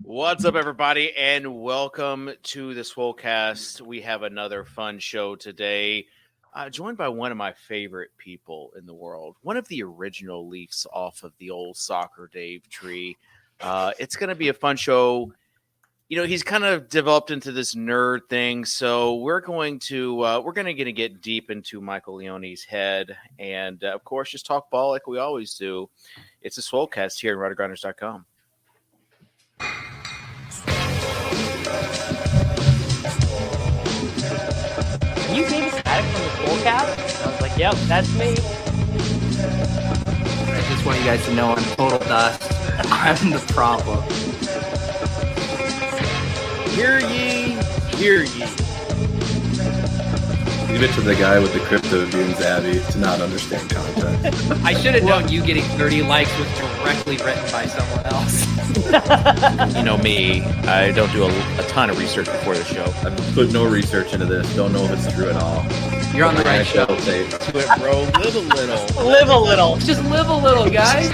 What's up, everybody, and welcome to the Swolecast. We have another fun show today, joined by one of my favorite people in the world, one of the original Leafs off of the old Soccer Dave tree. It's going to be a fun show. You know, he's kind of developed into this nerd thing, so we're going to get deep into Michael Leone's head, and of course, just talk ball like we always do. It's a Swolecast here at RiderGrinders.com. Can you see static from the Swolecast? I was like, yep, that's me. I just want you guys to know I'm total dust. I'm the problem. Hear ye, hear ye. Leave it to the guy with the crypto dunes, Abby, to not understand context. I should have known you getting 30 likes was directly written by someone else. You know me, I don't do a ton of research before the show. I've put no research into this. Don't know if it's true at all. You're on the right show. Do it, bro. Live a little. Live a little. Just live a little, guys.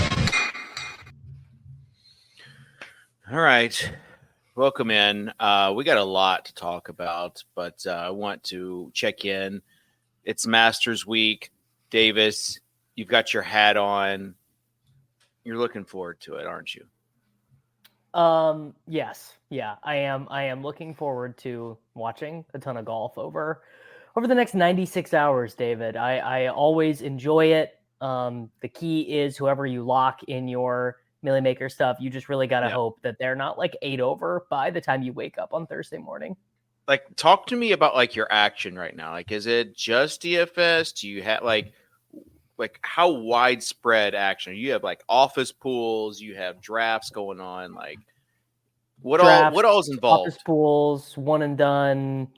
All right. Welcome in. We got a lot to talk about, but I want to check in. It's Masters Week. Davis, you've got your hat on. You're looking forward to it, aren't you? Yes. Yeah, I am looking forward to watching a ton of golf over the next 96 hours, David. I always enjoy it. The key is whoever you lock in your Millie Maker stuff, you just really got to hope that they're not like 8 over by the time you wake up on Thursday morning. Like, talk to me about like your action right now. Like, is it just DFS? Do you have like how widespread action? You have like office pools, you have drafts going on. Like, what all is involved? Office pools, one and done.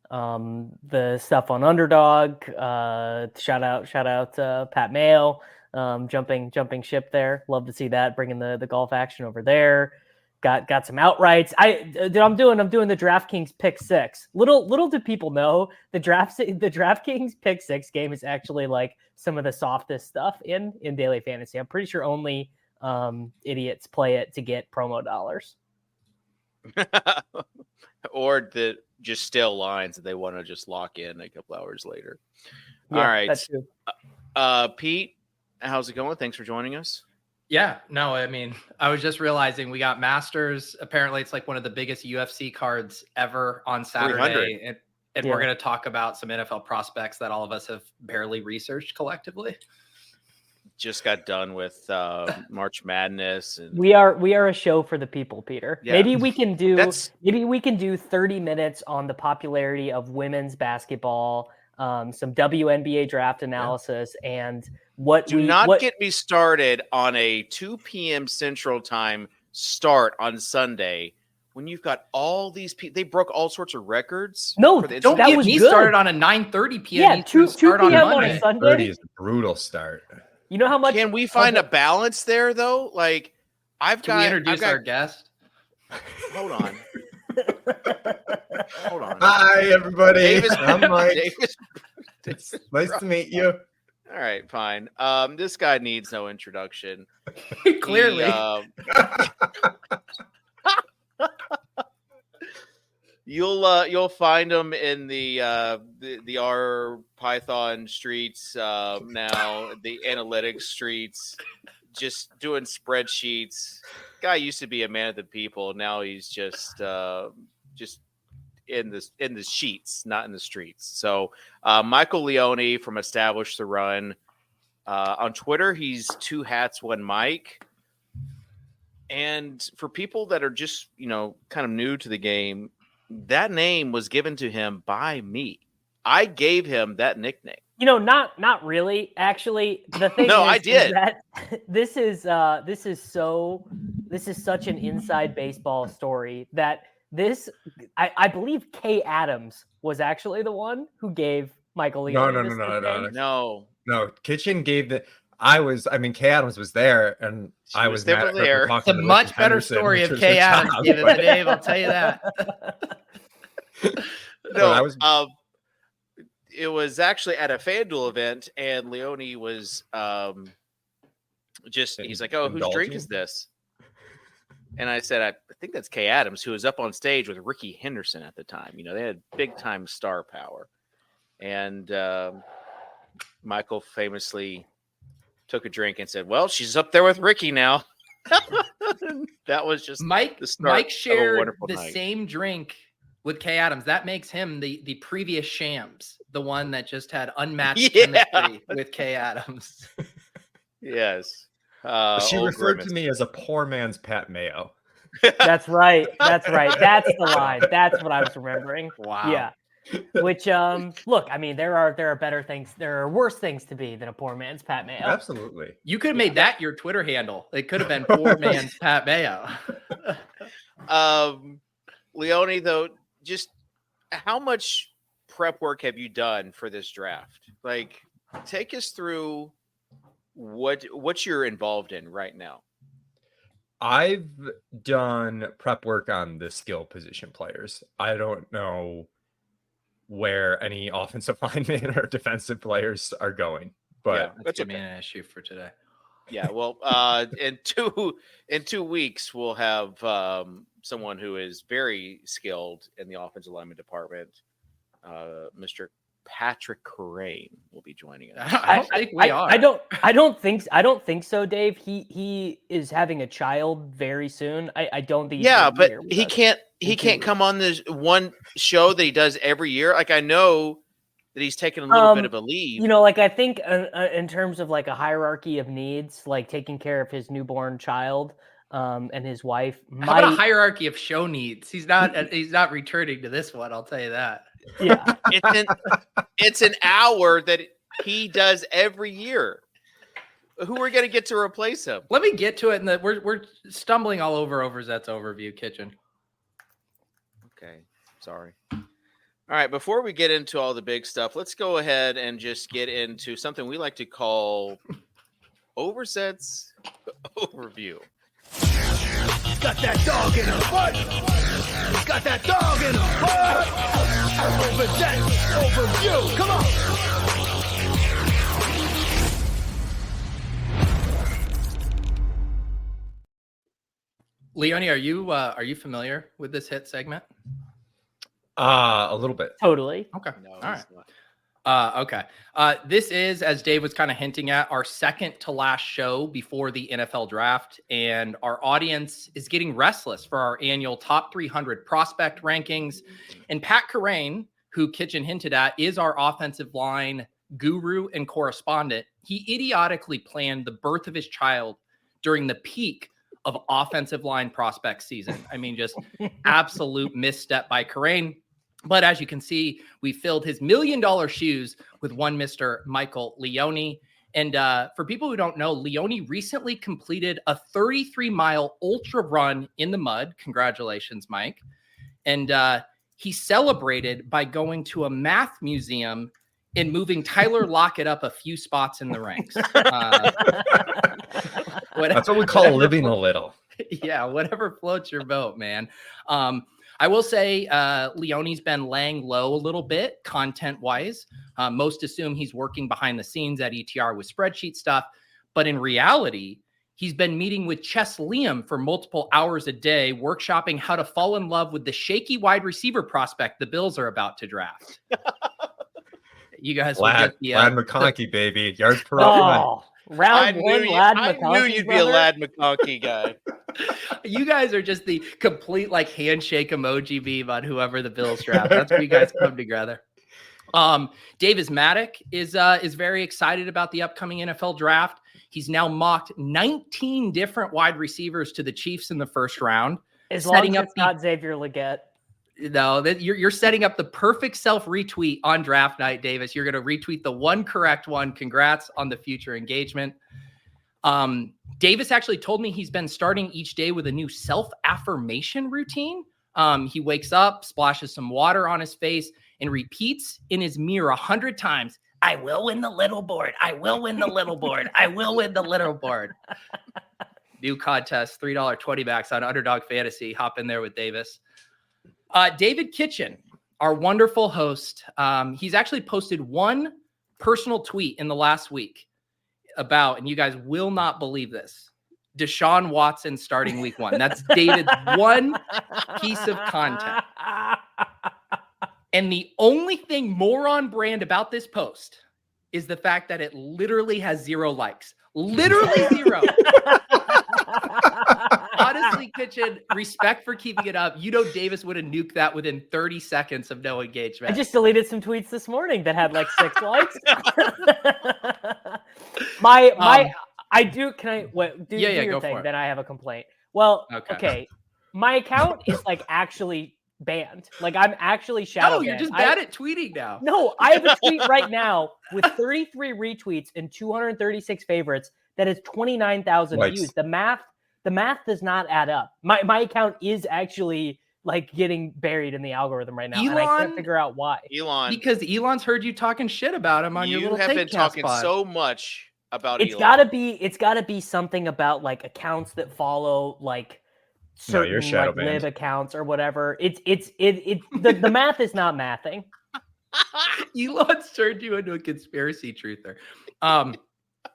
The stuff on Underdog. Shout out Pat Mayo. Jumping ship there. Love to see that, bringing the golf action over there. Got some outrights. I'm doing the DraftKings pick six. Little do people know the DraftKings pick six game is actually like some of the softest stuff in daily fantasy. I'm pretty sure only idiots play it to get promo dollars. Or the just stale lines that they want to just lock in a couple hours later. Yeah, all right. That's true. Pete, how's it going? Thanks for joining us. Yeah, no, I mean, I was just realizing we got Masters. Apparently, it's like one of the biggest UFC cards ever on Saturday. And we're going to talk about some NFL prospects that all of us have barely researched collectively. Just got done with March Madness. And we are a show for the people, Peter. Yeah. Maybe we can do 30 minutes on the popularity of women's basketball, some WNBA draft analysis, and get me started on a 2 p.m. Central Time start on Sunday when you've got all these people. They broke all sorts of records. No, don't get me started on a 9:30 p.m. Yeah, 2 start p.m. on Monday. a Sunday. 30 is a brutal start. You know how much? Can we find a balance there, though? Like, Can we introduce our guest? Hold on. Hold on. Hi, everybody. Davis, I'm Mike. Davis. Nice to meet you. All right, fine. This guy needs no introduction. Clearly. You'll find him in the R Python streets now, the analytics streets, just doing spreadsheets. Guy used to be a man of the people. Now he's just in the sheets, not in the streets. So Michael Leone from Establish the Run. On Twitter, he's 2 hats, 1 mic. And for people that are just, kind of new to the game, that name was given to him by me. I gave him that nickname. Not really. Actually, the thing I did. Is that this is such an inside baseball story that I believe Kay Adams was actually the one who gave Michael Leone. No. Kitchen gave Kay Adams was there, and I was definitely there. It's a much better story if Kay Adams gave it to Dave. I'll tell you that. It was actually at a FanDuel event, and Leone was he's like, "Oh, whose drink is this?" And I said, I think that's Kay Adams, who was up on stage with Ricky Henderson at the time. You know, they had big time star power. And Michael famously took a drink and said, well, she's up there with Ricky now. That was just Mike shared the night. same drink with Kay Adams. That makes him the previous Shams, the one that just had unmatched chemistry with Kay Adams. Yes. She referred to me as a poor man's Pat Mayo. That's right. That's right. That's the line. That's what I was remembering. Wow. Yeah. Which, look, I mean, there are better things. There are worse things to be than a poor man's Pat Mayo. Absolutely. You could have made that your Twitter handle. It could have been poor man's Pat Mayo. Leone, though, just how much prep work have you done for this draft? Like, take us through what you're involved in right now. I've done prep work on the skill position players. I don't know where any offensive linemen or defensive players are going, but that's gonna be an issue for today. Yeah, well, in 2 weeks we'll have someone who is very skilled in the offensive lineman department, Mr. Patrick Crane will be joining us. I don't think we are. I don't think so, Dave. He is having a child very soon. I don't think. Yeah, but he can't come on this one show that he does every year. Like, I know that he's taken a little bit of a leave. You know, like, I think in terms of like a hierarchy of needs, like taking care of his newborn child and his wife. How about a hierarchy of show needs? He's not returning to this one. I'll tell you that. Yeah, it's an hour that he does every year. Who are we going to get to replace him? Let me get to it. We're stumbling all over Zet's overview, Kitchen. Okay, sorry. All right, before we get into all the big stuff, let's go ahead and just get into something we like to call Overzet's overview. Got that dog in her butt. Got that dog in her butt. Overzet's overview. Come on. Leone, are you familiar with this hit segment? A little bit. totally. Okay. No, All right. Okay. This is, as Dave was kind of hinting at, our second to last show before the NFL draft, and our audience is getting restless for our annual top 300 prospect rankings. And Pat Crane, who Kitchen hinted at, is our offensive line guru and correspondent. He idiotically planned the birth of his child during the peak of offensive line prospect season. I mean, just absolute misstep by Crane. But as you can see, we filled his $1 million shoes with one Mr. Michael Leone. And for people who don't know, Leone recently completed a 33-mile ultra run in the mud. Congratulations, Mike. And he celebrated by going to a math museum and moving Tyler Lockett up a few spots in the ranks. That's what we call living a little. Yeah, whatever floats your boat, man. I will say Leone's been laying low a little bit content-wise. Most assume he's working behind the scenes at ETR with spreadsheet stuff. But in reality, he's been meeting with Chess Liam for multiple hours a day, workshopping how to fall in love with the shaky wide receiver prospect the Bills are about to draft. You guys Lad McConkey, baby. Yards per run. Round one, Lad McConkey. I knew you'd be a Lad McConkey guy. You guys are just the complete like handshake emoji meme on whoever the Bills draft. That's where you guys come together. Davis Maddock is very excited about the upcoming NFL draft. He's now mocked 19 different wide receivers to the Chiefs in the first round. As long as it's not Xavier Legette. No, you're setting up the perfect self-retweet on draft night, Davis. You're going to retweet the one correct one. Congrats on the future engagement. Davis actually told me he's been starting each day with a new self-affirmation routine. He wakes up, splashes some water on his face, and repeats in his mirror 100 times, "I will win the little board. I will win the little board. I will win the little board." New contest, $3 20 backs on Underdog Fantasy. Hop in there with Davis. David Kitchen, our wonderful host, he's actually posted one personal tweet in the last week about, and you guys will not believe this, Deshaun Watson starting week 1. That's David's one piece of content. And the only thing more on brand about this post is the fact that it literally has 0 likes. Literally 0. Honestly, Kitchen, respect for keeping it up. You know Davis would have nuked that within 30 seconds of no engagement. I just deleted some tweets this morning that had like 6 likes. Can I do your thing? Then I have a complaint. Well, okay. My account is like actually banned. Like I'm actually shadow banned. You're just bad at tweeting now. No, I have a tweet right now with 33 retweets and 236 favorites that has 29,000 views. The math does not add up. My account is actually like getting buried in the algorithm right now, and I can't figure out why. Because Elon's heard you talking shit about him on your little You have been talking pod. so much about Elon. It's gotta be something about like accounts that follow like certain like lib accounts or whatever. The math is not mathing. Elon's turned you into a conspiracy truther.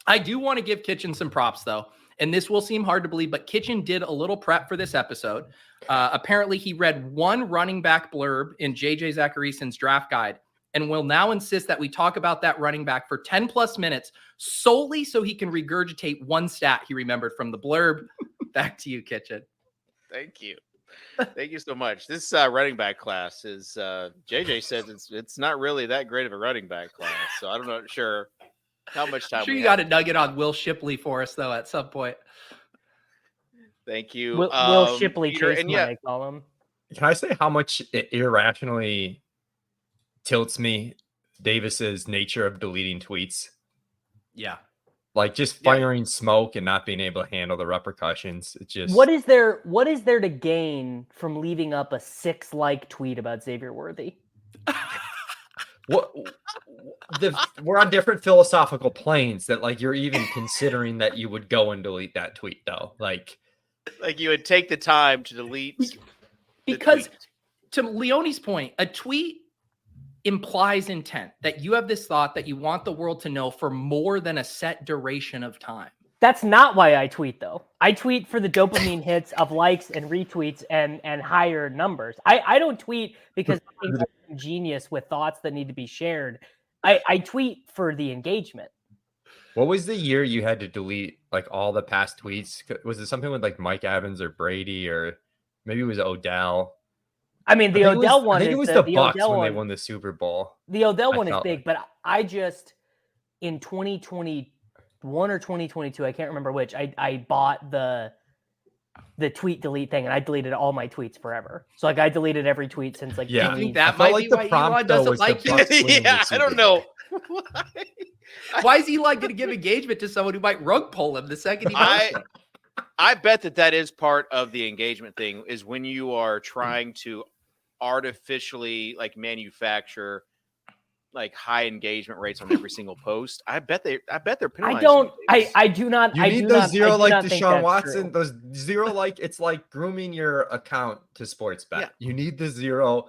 I do want to give Kitchen some props though. And this will seem hard to believe, but Kitchen did a little prep for this episode. Apparently he read one running back blurb in JJ Zacharyason's draft guide and will now insist that we talk about that running back for 10 plus minutes solely so he can regurgitate one stat he remembered from the blurb. Back to you, Kitchen. Thank you. Thank you so much. This running back class is JJ says it's not really that great of a running back class. So I'm not sure how much time. I'm sure you got a nugget on Will Shipley for us though at some point. Thank you. Will Shipley, Peter, and I call him. Can I say how much it irrationally tilts me Davis's nature of deleting tweets? Yeah. Like just firing smoke and not being able to handle the repercussions. It's just what is there to gain from leaving up a 6-like tweet about Xavier Worthy? We're on different philosophical planes that like you're even considering that you would go and delete that tweet though. Like you would take the time to delete because to Leone's point, a tweet implies intent that you have this thought that you want the world to know for more than a set duration of time. That's not why I tweet though. I tweet for the dopamine hits of likes and retweets and higher numbers. I don't tweet because I'm genius with thoughts that need to be shared. I tweet for the engagement. What was the year you had to delete like all the past tweets? Was it something with like Mike Evans or Brady or maybe it was Odell? I mean, the Odell one. I think it was the Bucs when they won the Super Bowl. The Odell one is big, but I just in 2021 or 2022, I can't remember which. I bought the tweet delete thing, and I deleted all my tweets forever. So like I deleted every tweet since like. Yeah, I think that might be why Elon doesn't like you. Yeah, I don't know. Why is Elon going to give engagement to someone who might rug pull him the second he does it? I bet that is part of the engagement thing is when you are trying to artificially like manufacture like high engagement rates on every single post. I bet they're penalizing. I do not. You need those 0 like Deshaun Watson. Those 0 like it's like grooming your account to sports bet. Yeah. You need the 0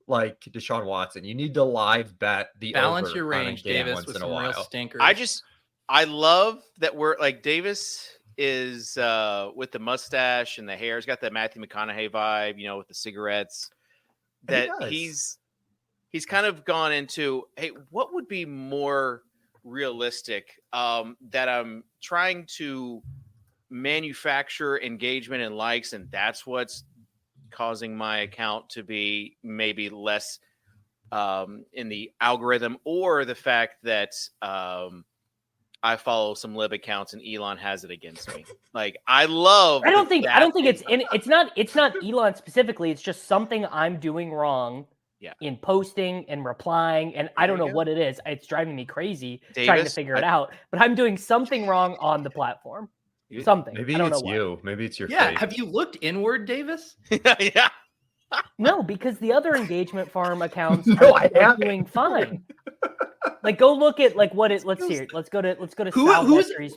like Deshaun Watson. You need to live bet the balance over your range, Davis, with some real stinkers. I love that we're like Davis is with the mustache and the hair. He's got that Matthew McConaughey vibe, you know, with the cigarettes. That he's kind of gone into, hey, what would be more realistic that I'm trying to manufacture engagement and likes, and that's what's causing my account to be maybe less in the algorithm, or the fact that I follow some lib accounts and Elon has it against me. Like I don't think it's not Elon specifically. It's just something I'm doing wrong in posting and replying. And I don't know what it is. It's driving me crazy trying to figure it out, but I'm doing something wrong on the platform. Something. Maybe it's you. Maybe it's your face. Have you looked inward, Davis? Yeah. No, because the other engagement farm accounts are doing fine. Like go look at like what it. Let's see. Let's go to who's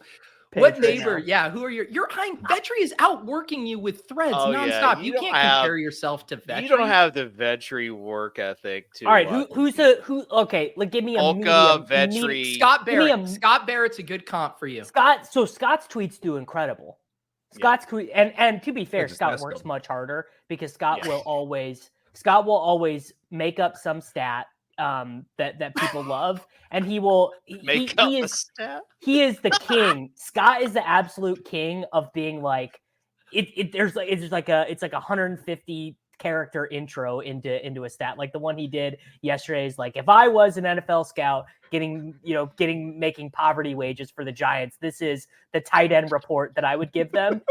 what neighbor? Right yeah, who are your Vetri is outworking you with threads nonstop. You can't compare yourself to Vetri. You don't have the Vetri work ethic. All right, who's okay? Like give me a Vetri. Scott Barrett. Scott Barrett's a good comp for you. Scott's tweets do incredible. Scott's and to be fair, just Scott ask works him. much harder because Scott will always make up some stat that people love, and he is the king. Scott is the absolute king of being like it's like a 150 character intro into a stat, like the one he did yesterday is like, if I was an NFL scout making poverty wages for the Giants, this is the tight end report that I would give them.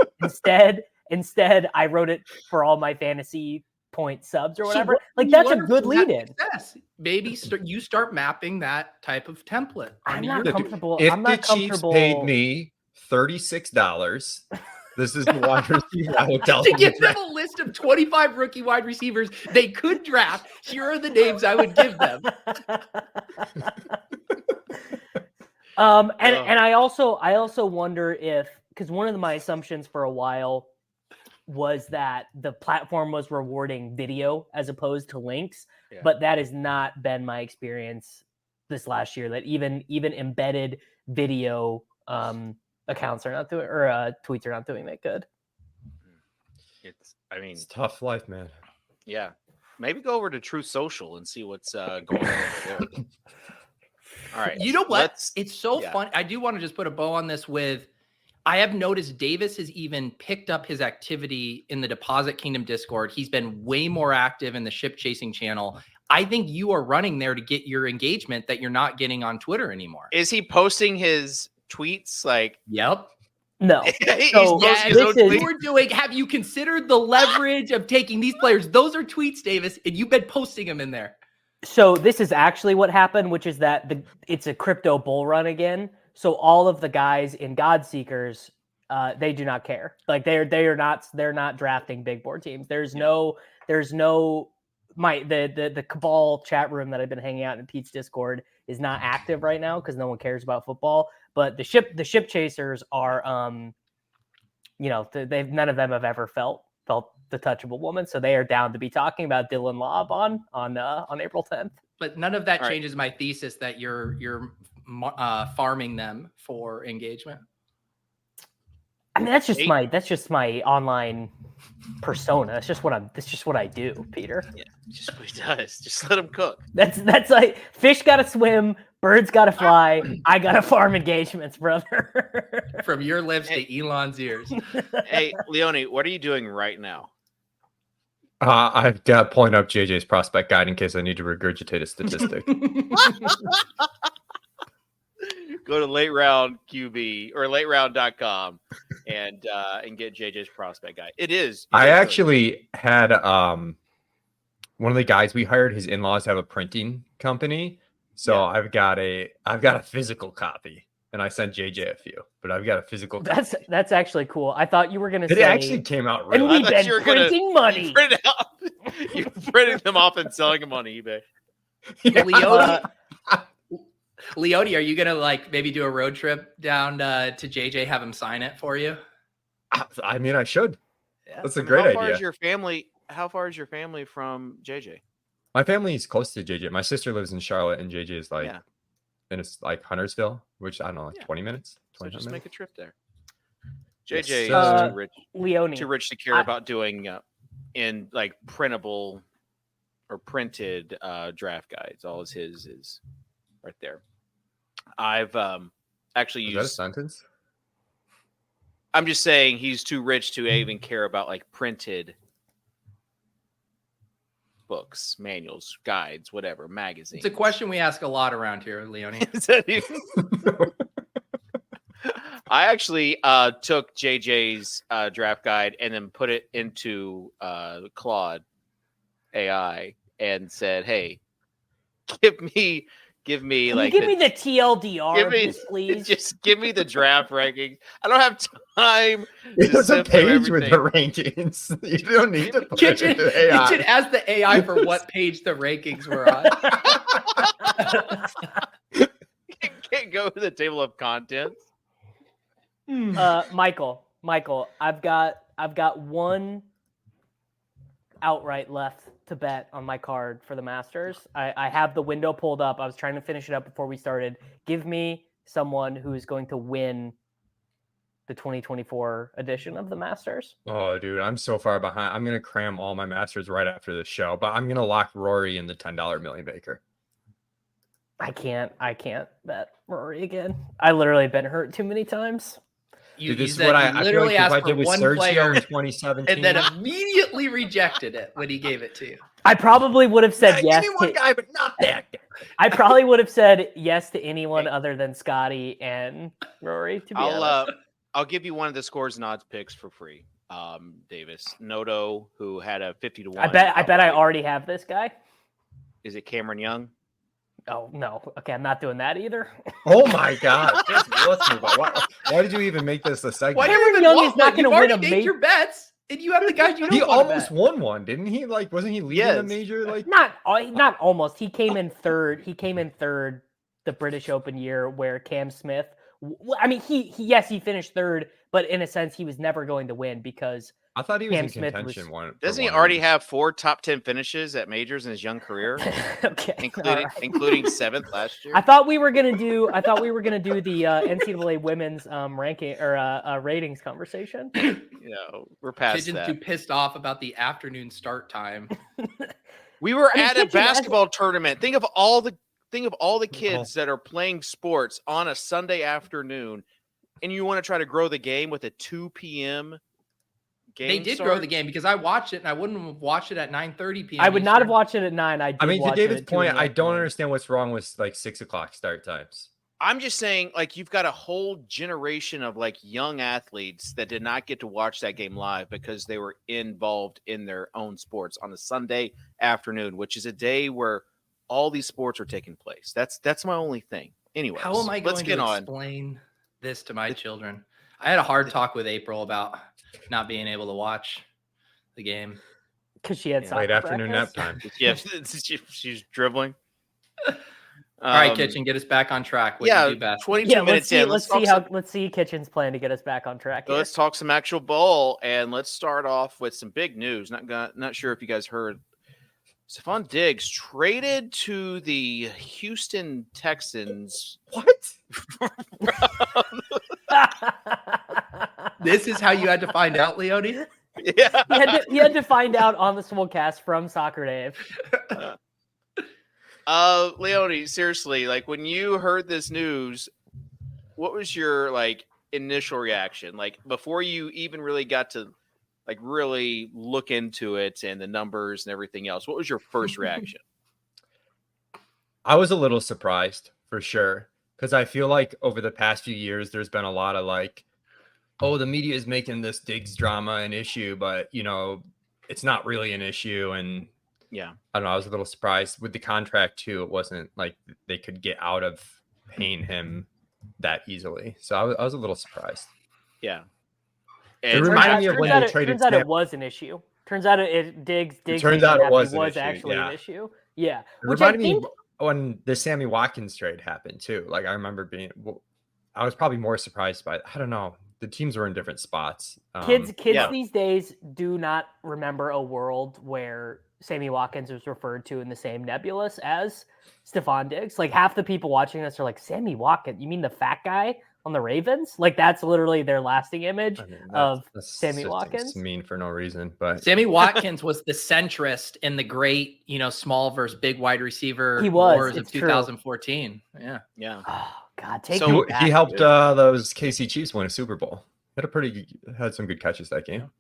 Instead I wrote it for all my fantasy point subs or whatever. Like, that's a good lead in. Maybe you start mapping that type of template. I'm not comfortable. If the Chiefs paid me $36, this is the wide receiver I would tell to them give them a list of 25 rookie wide receivers they could draft. Here are the names I would give them. And I also wonder if, because one of my assumptions for a while was that the platform was rewarding video as opposed to links, but that has not been my experience this last year. That even embedded video accounts are not doing, or tweets are not doing that good. It's tough life, man. Yeah, maybe go over to Truth Social and see what's going on over there. All right, you know what? It's so fun. I do want to just put a bow on this with. I have noticed Davis has even picked up his activity in the Deposit Kingdom Discord. He's been way more active in the ship chasing channel. I think you are running there to get your engagement that you're not getting on Twitter anymore. Is he posting his tweets? Like, yep. No. We're doing. Have you considered the leverage of taking these players? Those are tweets, Davis, and you've been posting them in there. So this is actually what happened, which is that it's a crypto bull run again. So all of the guys in Godseekers, they do not care. Like they're not drafting big board teams. There's no the Cabal chat room that I've been hanging out in Pete's Discord is not active right now because no one cares about football. But the ship chasers are, none of them have ever felt the touch of a woman, so they are down to be talking about Dylan Lobb on April 10th. But none of that changes my thesis that you're farming them for engagement. I mean, that's just my online persona. That's just what I do, Peter. Yeah, just what he does. Just let him cook. That's like, fish gotta swim, birds gotta fly. I gotta farm engagements, brother. From your lips to Elon's ears. Hey, Leone, what are you doing right now? I've got pulling up JJ's prospect guide in case I need to regurgitate a statistic. Go to late round QB or lateround.com and get JJ's prospect guide. I actually had one of the guys we hired, his in-laws have a printing company. So I've got a physical copy, and I sent JJ a few, but I've got a physical copy. That's actually cool. I thought you were going to say it actually came out really. And we've been printing money. You're printing them off and selling them on eBay. Leone, are you gonna maybe do a road trip down to JJ, have him sign it for you? I mean, I should. Yeah. That's a great idea. How far is your family from JJ? My family is close to JJ. My sister lives in Charlotte, and JJ is and it's like Huntersville, which I don't know, 20 minutes. 20 so just minutes. make a trip there. JJ is too rich. Leone, too rich to care about doing in printable or printed draft guides. All his is right there. I've actually used. Is that a sentence? I'm just saying he's too rich to even care about printed books, manuals, guides, whatever, magazines. It's a question we ask a lot around here, Leone. I actually took JJ's draft guide and then put it into Claude AI and said, "Hey, give me the TLDR, please. Just give me the draft rankings. I don't have time. There's a page with the rankings. You don't need to put it into AI. Kitchen asked the AI for what page the rankings were on. Can't go to the table of contents. Michael, I've got one outright left to bet on my card for the Masters. I have the window pulled up. I was trying to finish it up before we started. Give me someone who's going to win the 2024 edition of the Masters. Oh, dude, I'm so far behind. I'm gonna cram all my Masters right after this show, but I'm gonna lock Rory in the $10 million maker. I can't bet Rory again. I literally been hurt too many times. You, Dude, this you is said what you I literally feel like asked I for did with one Sergio player in 2017. and then immediately rejected it when he gave it to you. I probably would have said yes Give me one to, guy, but not that guy. I probably would have said yes to anyone other than Scotty and Rory, to be honest. I'll give you one of the scores and odds picks for free. Davis Noto, who had a 50-1. I bet I already have this guy. Is it Cameron Young? Oh no. Okay, I'm not doing that either. Oh my God. Let's move on. Why did you even make this a segment? Why Cameron even Young want is not one? gonna You've win already a made major- your bets, and you have the guys you don't He want to almost bet. won one, didn't he? Like, wasn't he leading a Yes. major? Like, Not almost. He came in third. He came in third the British Open year where Cam Smith. I mean, he finished third, but in a sense, he was never going to win because I thought he was Cam in Smith contention. Doesn't he already have 4 top 10 finishes at majors in his young career, okay, including 7th last year? I thought we were gonna do the NCAA women's ranking or ratings conversation. We're past Pigeon's that. too pissed off about the afternoon start time. We were I mean, at a Kitchen has- basketball tournament. Think of all the kids that are playing sports on a Sunday afternoon, and you want to try to grow the game with a 2 p.m. game. They did grow the game because I watched it, and I wouldn't have watched it at 9:30 p.m. I would not have Eastern. watched it at 9. I I mean, to watch David's it at 2 in point, the I don't afternoon. understand what's wrong with like 6 o'clock start times. I'm just saying, like, you've got a whole generation of like young athletes that did not get to watch that game live because they were involved in their own sports on a Sunday afternoon, which is a day where all these sports are taking place. That's my only thing. Anyway, How am I let's going get to on. explain this to my children? I had a hard talk with April about not being able to watch the game. Because she had Late afternoon nap practice. time. Yeah, she's dribbling. All right, Kitchen, get us back on track. What Yeah, you do best. 22 Yeah, minutes let's in. let's see Kitchen's plan to get us back on track. Here. Let's talk some actual bowl, and let's start off with some big news. Not sure if you guys heard. Stephon Diggs traded to the Houston Texans. What? This is how you had to find out, Leone? Yeah. he had to find out on the Swolecast from Soccer Dave. Leone, seriously, like when you heard this news, what was your like initial reaction? Like before you even really got to like really look into it and the numbers and everything else, what was your first reaction? I was a little surprised for sure. Because I feel like over the past few years, there's been a lot of like, oh, the media is making this Diggs drama an issue, but you know, it's not really an issue. And Yeah. I don't know. I was a little surprised with the contract too. It wasn't like they could get out of paying him that easily. So I was a little surprised. Yeah. It And reminded me of when they traded Turns out it Sam. was an issue. Turns out Diggs turns out it was an issue, actually yeah. an issue. Yeah. It Which I reminded me think when the Sammy Watkins trade happened too. Like I remember I was probably more surprised by, I don't know. The teams were in different spots. kids yeah. these days do not remember a world where Sammy Watkins was referred to in the same nebulous as Stephon Diggs. Like half the people watching this are like, Sammy Watkins, you mean the fat guy on the Ravens? Like that's literally their lasting image of Sammy Watkins. It's mean for no reason, but Sammy Watkins was the centrist in the great, small versus big wide receiver He was, wars of it's true. 2014. Yeah. yeah. Oh God, take So me back. he helped dude. those KC Chiefs win a Super Bowl. Had some good catches that game.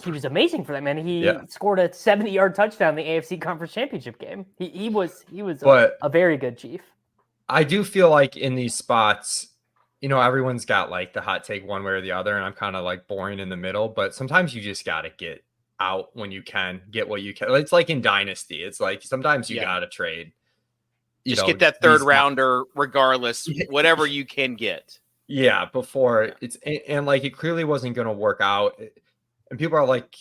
He was amazing for that, man. He Yeah. scored a 70-yard touchdown in the AFC Conference Championship game. He was But a very good Chief. I do feel like in these spots, everyone's got like the hot take one way or the other, and I'm kind of like boring in the middle. But sometimes you just got to get out when you can, get what you can. It's like in Dynasty. It's like sometimes you got to trade. Just get that third rounder regardless, whatever you can get. Yeah, before it's and like it clearly wasn't going to work out, and people are like,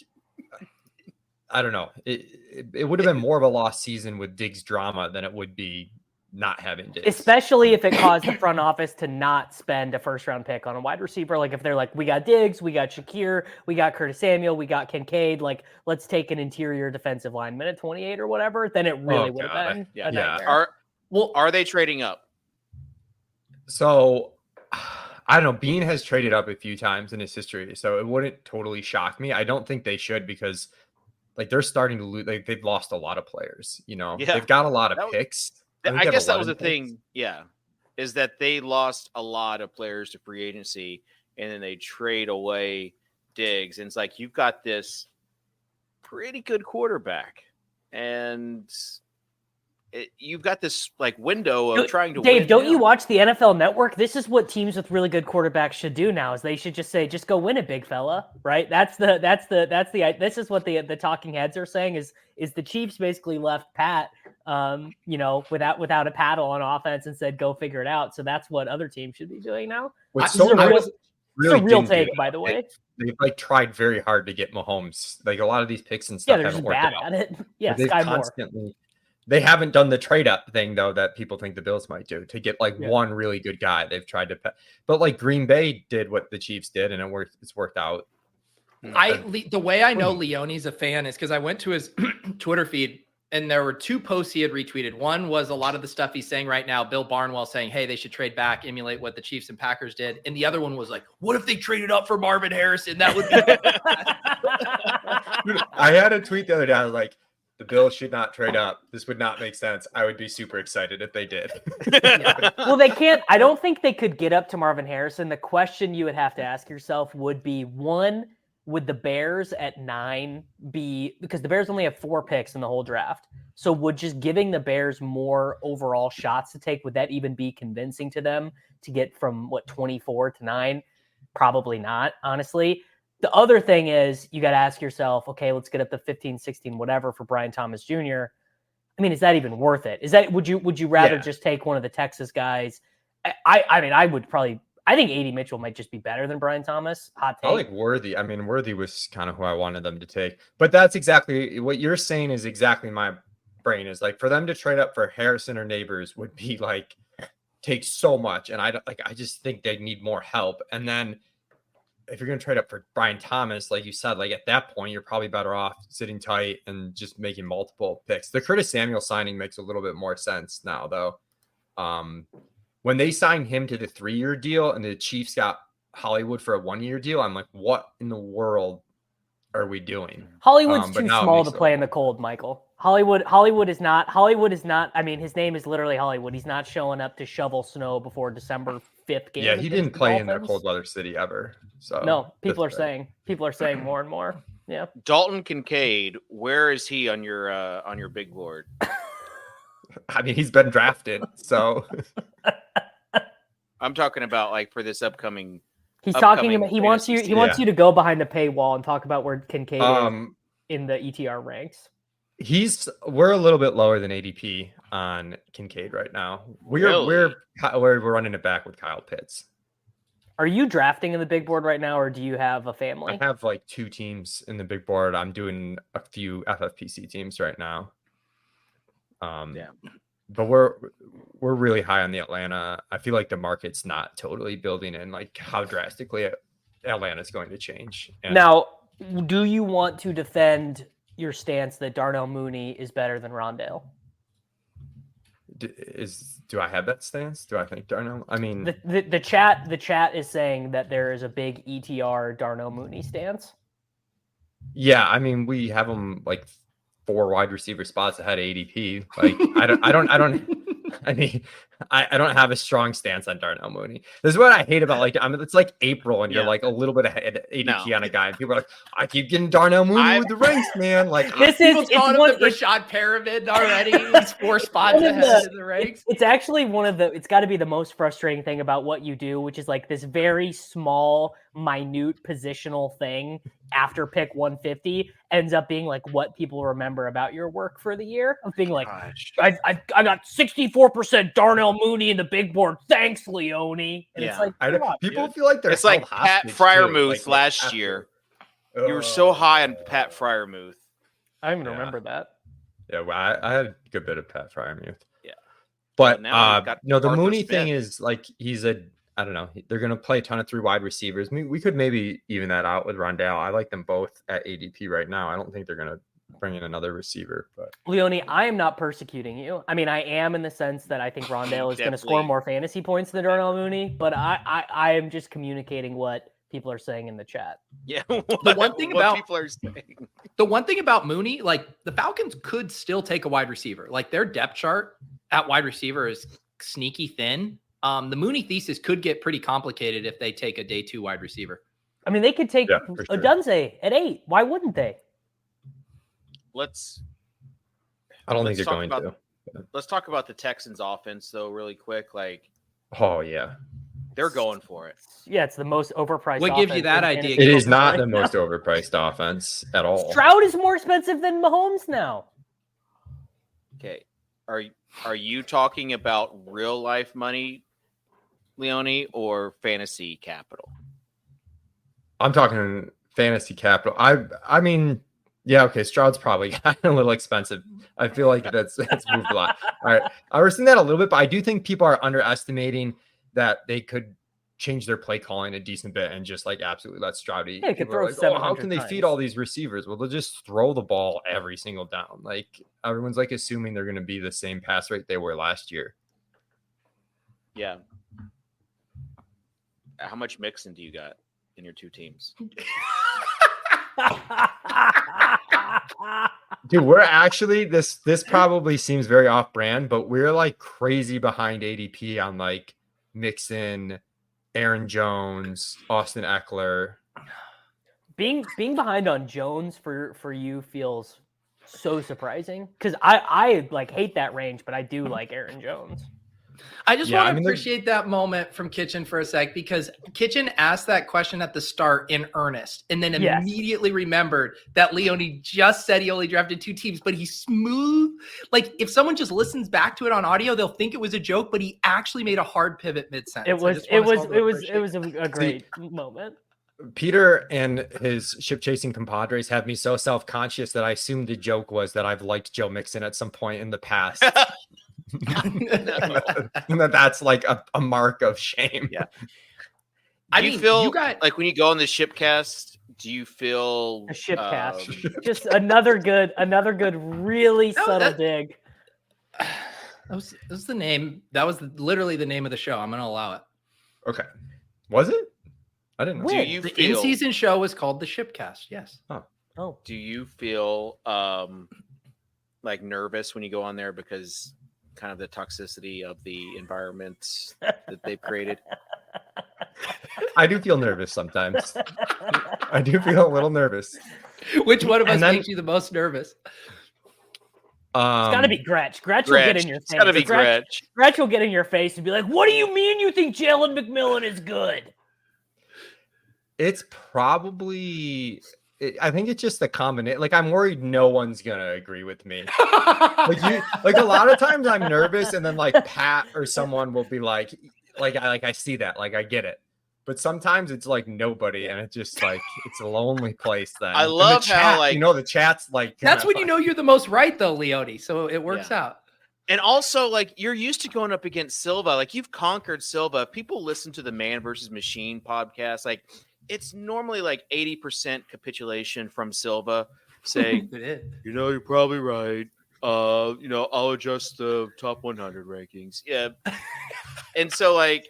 I don't know. It would have been more of a lost season with Diggs drama than it would be not having Diggs. Especially if it caused the front office to not spend a first-round pick on a wide receiver. Like if they're like, we got Diggs, we got Shakir, we got Curtis Samuel, we got Kincaid. Like let's take an interior defensive lineman at 28 or whatever. Then it really would have been a nightmare. Are they trading up? So I don't know. Bean has traded up a few times in his history, so it wouldn't totally shock me. I don't think they should because like they're starting to lose. Like they've lost a lot of players. They've got a lot of picks. I guess that was the thing. Yeah, is that they lost a lot of players to free agency, and then they trade away Diggs, and it's like you've got this pretty good quarterback, and you've got this like window of trying to Dave, win. don't you watch the NFL Network? This is what teams with really good quarterbacks should do now. Is they should just say, "Just go win it, big fella." Right? This is what the talking heads are saying. Is the Chiefs basically left Pat, without a paddle on offense and said, "Go figure it out." So that's what other teams should be doing now. It's a real take, by the way. They've like tried very hard to get Mahomes. Like a lot of these picks and stuff they're haven't just worked bad out. at it. Yeah, Sky Moore. They haven't done the trade up thing though that people think the Bills might do to get one really good guy. They've tried to, but like Green Bay did what the Chiefs did, and it's worked out. The way I know Leone's a fan is because I went to his Twitter feed and there were 2 posts he had retweeted. One was a lot of the stuff he's saying right now. Bill Barnwell saying, "Hey, they should trade back, emulate what the Chiefs and Packers did." And the other one was like, "What if they traded up for Marvin Harrison? That would be." I had a tweet the other day. I was like, the Bills should not trade up. This would not make sense. I would be super excited if they did. Well, they can't. I don't think they could get up to Marvin Harrison. The question you would have to ask yourself would be, one, would the Bears at 9 be, because the Bears only have 4 picks in the whole draft. So would just giving the Bears more overall shots to take, would that even be convincing to them to get from 24 to 9? Probably not, honestly. The other thing is you got to ask yourself, okay, let's get up to 15, 16, whatever for Brian Thomas Jr. I mean, is that even worth it? Would you rather just take one of the Texas guys? I think A.D. Mitchell might just be better than Brian Thomas. Hot take. I like Worthy. I mean, Worthy was kind of who I wanted them to take, but that's exactly what you're saying is exactly my brain is like for them to trade up for Harrison or Neighbors would be like, take so much. And I just think they need more help. And then if you're going to trade up for Brian Thomas, like you said, like at that point, you're probably better off sitting tight and just making multiple picks. The Curtis Samuel signing makes a little bit more sense now, though. When they signed him to the 3-year deal and the Chiefs got Hollywood for a 1-year deal, I'm like, what in the world are we doing? Hollywood's too small to play in the cold, Michael. Hollywood is not. I mean, his name is literally Hollywood. He's not showing up to shovel snow before December 5th game. Yeah, he didn't play in a cold weather city ever. So no, people are saying more and more. Yeah. Dalton Kincaid, where is he on your big board? I mean, he's been drafted, so I'm talking about like for this upcoming. He's talking about he wants you to go behind the paywall and talk about where Kincaid is in the ETR ranks. We're a little bit lower than ADP on Kincaid right now. We're running it back with Kyle Pitts. Are you drafting in the big board right now, or do you have a family? I have like 2 teams in the big board. I'm doing a few FFPC teams right now. But we're really high on the Atlanta. I feel like the market's not totally building in like how drastically Atlanta's going to change. Now, do you want to defend your stance that Darnell Mooney is better than Rondale? Do I have that stance? Do I think Darnell? I mean, the chat is saying that there is a big ETR Darnell Mooney stance. Yeah, I mean, we have him like 4 wide receiver spots ahead of ADP. Like, I don't have a strong stance on Darnell Mooney. This is what I hate about it's like April and you're like a little bit ahead of ADP on a guy, and people are like, I keep getting Darnell Mooney with the ranks, man. Like people's calling him the Rashad Pyramid already. He's 4 spots ahead of the ranks. It's actually it's got to be the most frustrating thing about what you do, which is like this very small, minute positional thing after pick 150 ends up being like what people remember about your work for the year of being like, I got 64% Darnell Mooney in the big board. Thanks, Leone. And it's like, people feel like they're it's like Pat Fryermuth last year. You were so high on Pat Fryermuth. I don't even remember that. Yeah, well, I had a good bit of Pat Fryermuth. Yeah. But the Mooney thing is like I don't know. They're going to play a ton of 3 wide receivers. I mean, we could maybe even that out with Rondale. I like them both at ADP right now. I don't think they're going to bring in another receiver. But Leone, I am not persecuting you. I mean, I am in the sense that I think Rondale is going to score more fantasy points than Darnell Mooney, but I am just communicating what people are saying in the chat. Yeah. The one thing about people are saying. The one thing about Mooney, like the Falcons could still take a wide receiver. Like their depth chart at wide receiver is sneaky thin. The Mooney thesis could get pretty complicated if they take a day 2 wide receiver. I mean, they could take for sure. Odunze at 8. Why wouldn't they? I don't think they're going to. Let's talk about the Texans offense though, really quick. Like, oh yeah, they're going for it. Yeah, it's the most overpriced. What gives you that idea? It is not the most overpriced offense at all. Stroud is more expensive than Mahomes now. Okay, are you talking about real life money, Leone, or fantasy capital? I'm talking fantasy capital. I mean, yeah, okay. Stroud's probably gotten a little expensive. I feel like that's moved a lot. All right, I was seeing that a little bit, but I do think people are underestimating that they could change their play calling a decent bit and just like absolutely let Stroud eat. Yeah, could throw like, how can they feed all these receivers? Well, they'll just throw the ball every single down. Like everyone's like assuming they're going to be the same pass rate they were last year. Yeah. How much Mixon do you got in your 2 teams? Dude, we're actually this probably seems very off brand, but we're like crazy behind ADP on like Mixon, Aaron Jones, Austin Eckler. Being behind on Jones for you feels so surprising because I like hate that range, but I do like Aaron Jones. I just want to appreciate that moment from Kitchen for a sec because Kitchen asked that question at the start in earnest and then immediately remembered that Leone just said he only drafted 2 teams, but he's smooth. Like if someone just listens back to it on audio, they'll think it was a joke, but he actually made a hard pivot mid-sentence. It was a great moment. Peter and his ship-chasing compadres have me so self-conscious that I assumed the joke was that I've liked Joe Mixon at some point in the past. And that's like a mark of shame. Yeah. I mean, feel like when you go on the Shipcast, do you feel a Shipcast? Just another good, really subtle dig. That was the name. That was literally the name of the show. I'm going to allow it. Okay. Was it? I didn't know. The in-season show was called the Shipcast. Yes. Oh. Do you feel like nervous when you go on there because kind of the toxicity of the environment that they've created? I do feel nervous sometimes. I do feel a little nervous. Which one of us makes you the most nervous? It's got to be Gretch. Gretch will get in your face. It's got to be Gretch. Gretch will get in your face and be like, "What do you mean you think Jalen McMillan is good?" It's probably. I think it's just a combination. Like I'm worried no one's gonna agree with me. like a lot of times I'm nervous, and then like Pat or someone will be like I see that, like I get it. But sometimes it's like nobody, and it's just like it's a lonely place. Then I love how like the chat's like that's when you know you're the most right though, Leone. So it works out. And also, like you're used to going up against Silva. Like you've conquered Silva. People listen to the Man versus Machine podcast. Like it's normally like 80% capitulation from Silva saying, you're probably right. I'll adjust the top 100 rankings. Yeah. And so like,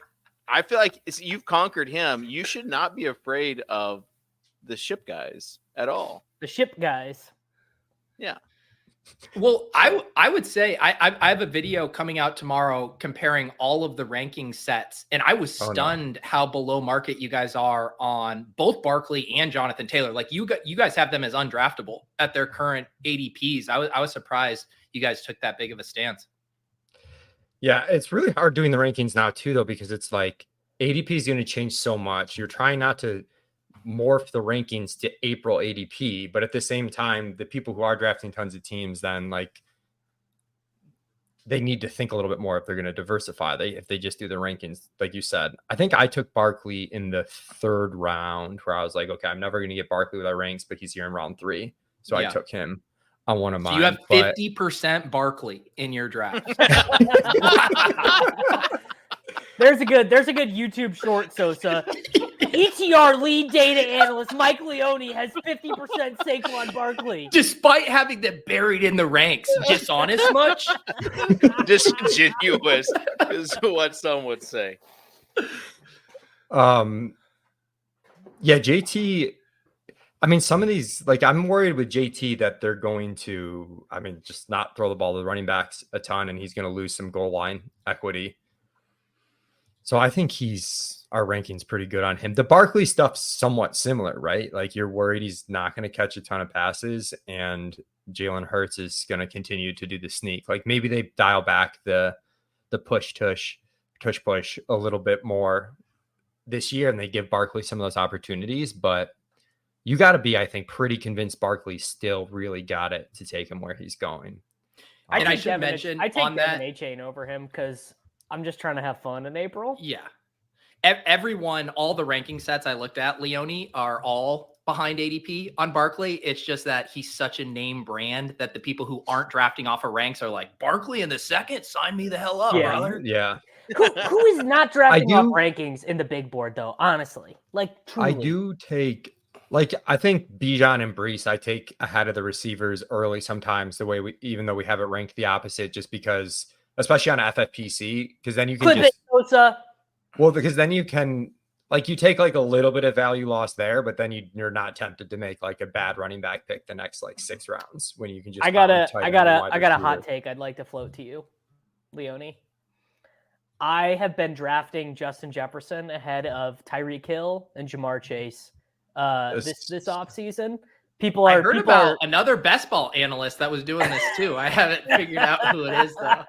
I feel like you've conquered him. You should not be afraid of the ship guys at all. The ship guys. Yeah. Well, I would say I have a video coming out tomorrow comparing all of the ranking sets, and I was stunned how below market you guys are on both Barkley and Jonathan Taylor. Like you guys have them as undraftable at their current ADPs. I was surprised you guys took that big of a stance. Yeah, it's really hard doing the rankings now too, though, because it's like ADP is going to change so much. You're trying not to morph the rankings to April ADP, but at the same time, the people who are drafting tons of teams, then like they need to think a little bit more if they're going to diversify. If they just do the rankings, like you said. I think I took Barkley in the 3rd round, where I was like, okay, I'm never going to get Barkley with our ranks, but he's here in round 3, so I took him on one of mine. So you have 50% Barkley in your draft. There's a good YouTube short, Sosa. ETR lead data analyst Mike Leone has 50% Saquon Barkley. Despite having them buried in the ranks, dishonest much? Disingenuous is what some would say. Yeah, JT. I mean, some of these, like, I'm worried with JT that they're going to, just not throw the ball to the running backs a ton, and he's going to lose some goal line equity. So I think our ranking's pretty good on him. The Barkley stuff's somewhat similar, right? Like, you're worried he's not going to catch a ton of passes, and Jalen Hurts is going to continue to do the sneak. Like, maybe they dial back the push a little bit more this year, and they give Barkley some of those opportunities, but you got to be, I think, pretty convinced Barkley still really got it to take him where he's going. I should mention I take on that A-Chain over him because I'm just trying to have fun in April. Yeah. Everyone, all the ranking sets I looked at, Leone, are all behind ADP on Barkley. It's just that he's such a name brand that the people who aren't drafting off of ranks are like, Barkley in the second? Sign me the hell up, brother. Yeah. Who is not drafting off rankings in the big board, though? Honestly, like, truly. I do take... Like, I think Bijan and Breece, I take ahead of the receivers early sometimes, even though we have it ranked the opposite, just because, especially on FFPC, because then you can because then you can, like, you take like a little bit of value loss there, but then you're not tempted to make like a bad running back pick the next like 6 rounds when you can just. I got a hot take I'd like to float to you, Leone. I have been drafting Justin Jefferson ahead of Tyreek Hill and Jamar Chase. This off season, I heard about another best ball analyst that was doing this too. I haven't figured out who it is though.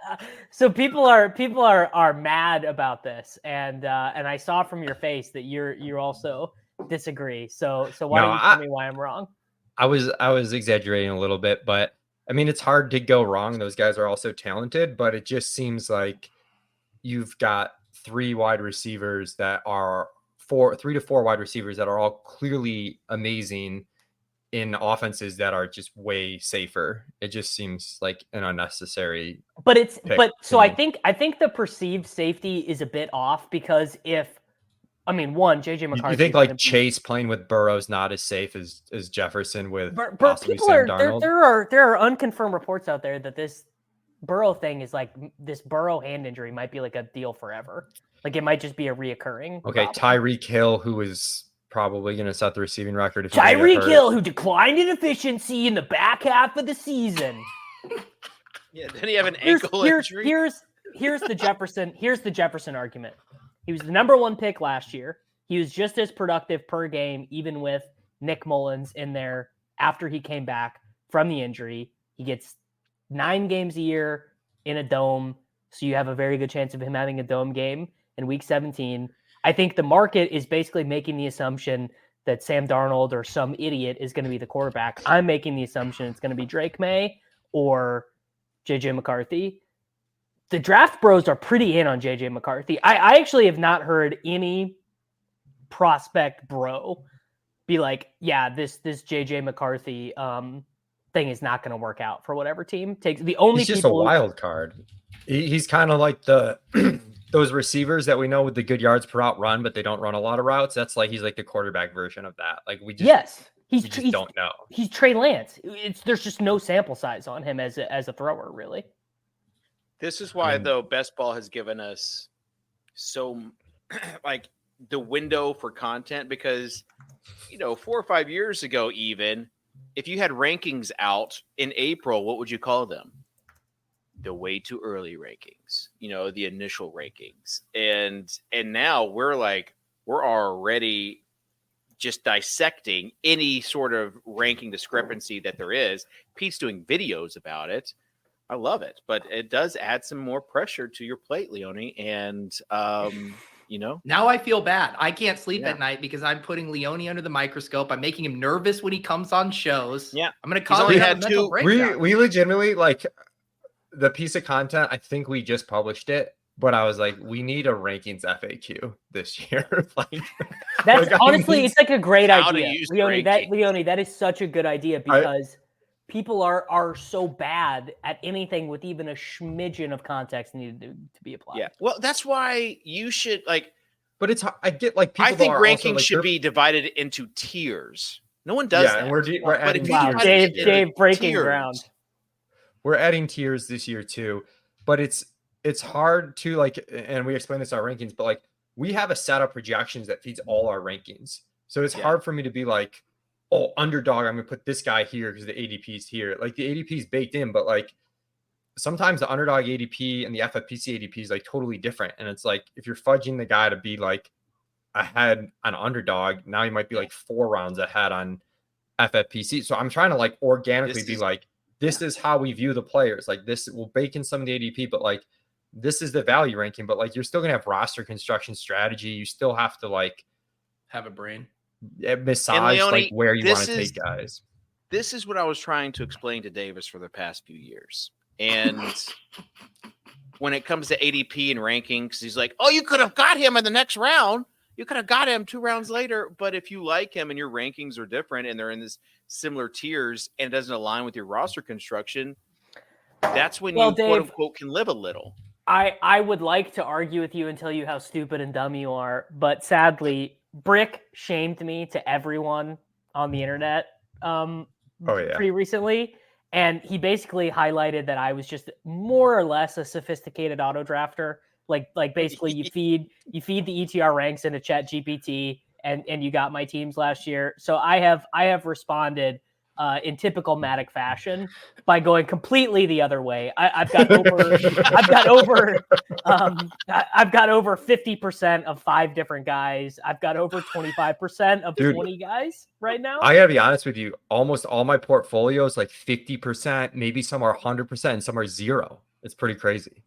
So people are mad about this, and I saw from your face that you also disagree. So why don't you tell me why I'm wrong? I was exaggerating a little bit, but I mean, it's hard to go wrong. Those guys are also talented, but it just seems like you've got 3 wide receivers that are 3 to 4 wide receivers that are all clearly amazing in offenses that are just way safer. It just seems like an unnecessary. But I think the perceived safety is a bit off because JJ McCarthy. You think like Chase playing with Burrow's not as safe as Jefferson with possibly Sam Darnold? There are unconfirmed reports out there that this Burrow thing is like this Burrow hand injury might be like a deal forever. Like, it might just be a reoccurring. Okay, Tyreek Hill, who is probably going to set the receiving record. Tyreek Hill, who declined in efficiency in the back half of the season. Yeah, didn't he have an ankle injury? Here's the Jefferson argument. He was the number 1 pick last year. He was just as productive per game, even with Nick Mullins in there after he came back from the injury. He gets 9 games a year in a dome, so you have a very good chance of him having a dome game in week 17. I think the market is basically making the assumption that Sam Darnold or some idiot is going to be the quarterback. I'm making the assumption it's going to be Drake May or JJ McCarthy. The draft bros are pretty in on JJ McCarthy. I actually have not heard any prospect bro be like, yeah, this JJ McCarthy thing is not going to work out for whatever team takes. The only he's just a wild card. He's kind of like those receivers that we know with the good yards per route run, but they don't run a lot of routes. That's like, he's like the quarterback version of that. Like we just don't know. He's Trey Lance. There's just no sample size on him as a thrower, really. This is why though best ball has given us so like the window for content, because 4 or 5 years ago, even if you had rankings out in April, what would you call them? The way too early rankings, the initial rankings. And now we're already just dissecting any sort of ranking discrepancy that there is. Pete's doing videos about it. I love it, but it does add some more pressure to your plate, Leone. And, now I feel bad. I can't sleep at night because I'm putting Leone under the microscope. I'm making him nervous when he comes on shows. Yeah. I'm going to call him. We legitimately the piece of content, I think we just published it, but I was like, we need a rankings FAQ this year. That's honestly, it's like a great idea. Leone, that is such a good idea because people are so bad at anything with even a smidgen of context needed to be applied. Yeah. Well, that's why you should like. But it's I get like people. I think are rankings also, like, should be divided into tiers. No one does that. And we're But adding if you Wow, divide it tiers. Dave into breaking tiers- ground. We're adding tiers this year too, but it's hard to like, and we explain this in our rankings, but like we have a set of projections that feeds all our rankings. So it's hard for me to be like, oh, underdog, I'm gonna put this guy here because the ADP is here. Like the ADP is baked in, but like sometimes the underdog ADP and the FFPC ADP is like totally different. And it's like if you're fudging the guy to be like ahead on underdog, now you might be like 4 rounds ahead on FFPC. So I'm trying to like organically be like, this is how we view the players. Like this will bake in some of the ADP, but like this is the value ranking. But like you're still gonna have roster construction strategy. You still have to like have a brain, massage Leone, like where you want to take guys. This is what I was trying to explain to Davis for the past few years. And when it comes to ADP and rankings, he's like, "Oh, you could have got him in the next round. You could have got him 2 rounds later, but if you like him and your rankings are different and they're in this similar tiers and it doesn't align with your roster construction, that's when you Dave, quote unquote can live a little." I would like to argue with you and tell you how stupid and dumb you are, but sadly, Brick shamed me to everyone on the internet pretty recently. And he basically highlighted that I was just more or less a sophisticated auto drafter. Like basically you feed the ETR ranks into Chat GPT and you got my teams last year. So I have responded in typical Matic fashion by going completely the other way. I've got over 50% of 5 different guys. I've got over 25% of 20 guys right now. I gotta be honest with you. Almost all my portfolios like 50%, maybe some are 100%, and some are 0. It's pretty crazy.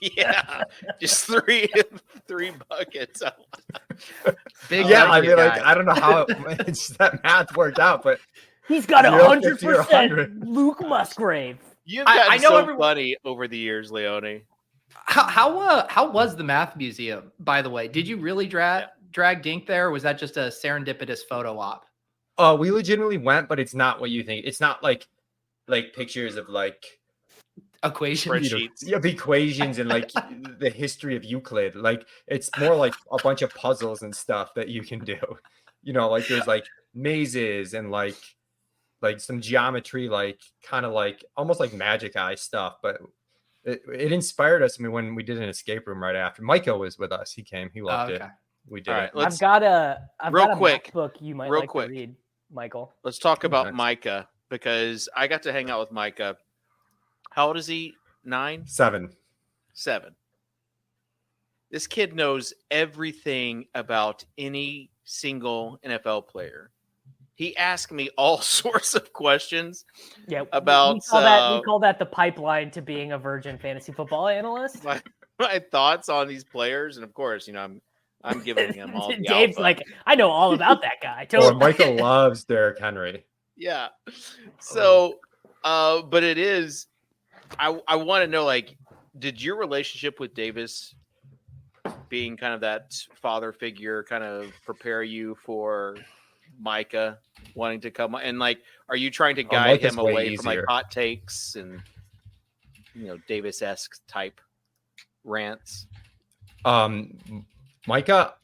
Yeah, just three buckets. Big I mean, like I don't know how it's that math worked out, but he's got 100% Luke Musgrave. You've gotten so funny over the years, Leone. How was the math museum, by the way? Did you really drag Dink there, or was that just a serendipitous photo op? We legitimately went, but it's not what you think. It's not like pictures of like equations, equations and like the history of Euclid. Like it's more like a bunch of puzzles and stuff that you can do. Like there's like mazes and like some geometry, like kind of like almost like magic eye stuff. But it inspired us. I mean, when we did an escape room right after, Micah was with us. He came. He loved it. We did it. I've got a book you might to read, Michael. Let's talk about Micah because I got to hang out with Micah. How old is he? 9? 7. This kid knows everything about any single NFL player. He asked me all sorts of questions. Yeah, about we call that the pipeline to being a virgin fantasy football analyst. My thoughts on these players, and of course, I'm giving him all. The Dave's alpha. like, I know all about that guy. Totally. Michael loves Derrick Henry. Yeah. So, but it is. I want to know, like, did your relationship with Davis being kind of that father figure kind of prepare you for Micah wanting to come? And, like, are you trying to guide him away from, like, hot takes and, Davis-esque type rants? Micah,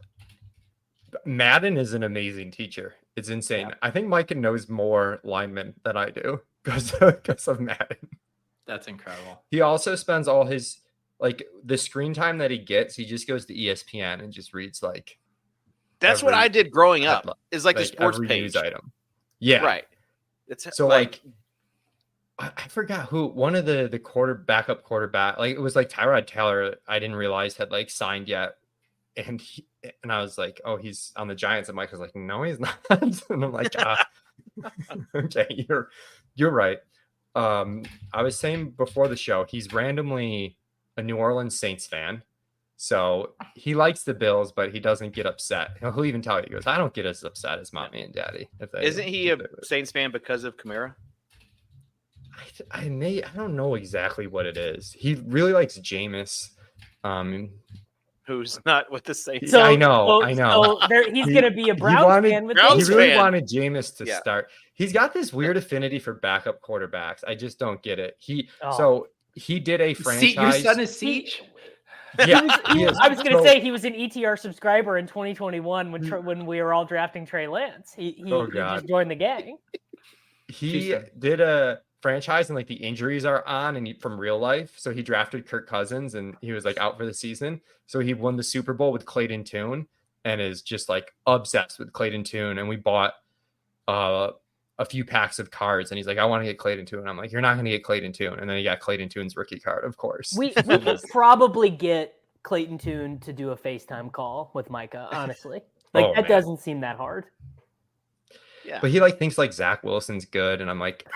Madden is an amazing teacher. It's insane. Yeah. I think Micah knows more linemen than I do because of Madden. That's incredible. He also spends all his the screen time that he gets. He just goes to ESPN and just reads That's what I did growing up. Is like the sports page news item. Yeah, right. It's so I forgot who one of the backup quarterback. Like it was like Tyrod Taylor. I didn't realize had signed yet, and I was like, oh, he's on the Giants. And Mike was like, no, he's not. And I'm like, okay, you're right. I was saying before the show, he's randomly a New Orleans Saints fan. So he likes the Bills, but he doesn't get upset. He'll even tell you, he goes, I don't get as upset as mommy and daddy. Isn't he a Saints fan because of Kamara? I don't know exactly what it is. He really likes Jameis. Who's not with the Saints? I know. So he's going to be a Browns fan with He really wanted Jameis to start. He's got this weird affinity for backup quarterbacks. I just don't get it. Oh. So he did a franchise. Your son is Siege. Yeah, I was going to say he was an ETR subscriber in 2021 when we were all drafting Trey Lance. He just joined the gang. He did a franchise and like the injuries are on and from real life. So he drafted Kirk Cousins and he was like out for the season. So he won the Super Bowl with Clayton Tune and is just like obsessed with Clayton Tune. And we bought a few packs of cards and he's like, I want to get Clayton Tune. I'm like, you're not going to get Clayton Tune. And then he got Clayton Tune's rookie card, of course. We could probably get Clayton Tune to do a FaceTime call with Micah, honestly. Like doesn't seem that hard. Yeah. But he like thinks like Zach Wilson's good. And I'm like,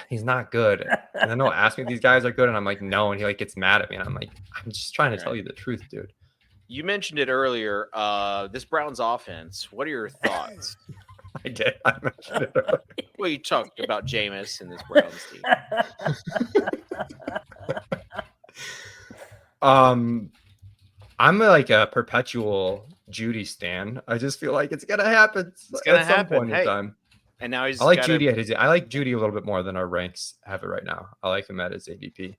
he's not good. And then he'll ask me if these guys are good. And I'm like, no. And he like gets mad at me. And I'm like, I'm just trying to tell you the truth, dude. You mentioned it earlier. This Browns offense. What are your thoughts? I did. I mentioned it earlier. Well, you talked about Jameis and this Browns team. I'm like a perpetual Judy stan. I just feel like it's gonna happen. It's gonna at some happen. point in time. And now he's. I like Judy I like Judy a little bit more than our ranks have it right now. I like him at his ADP.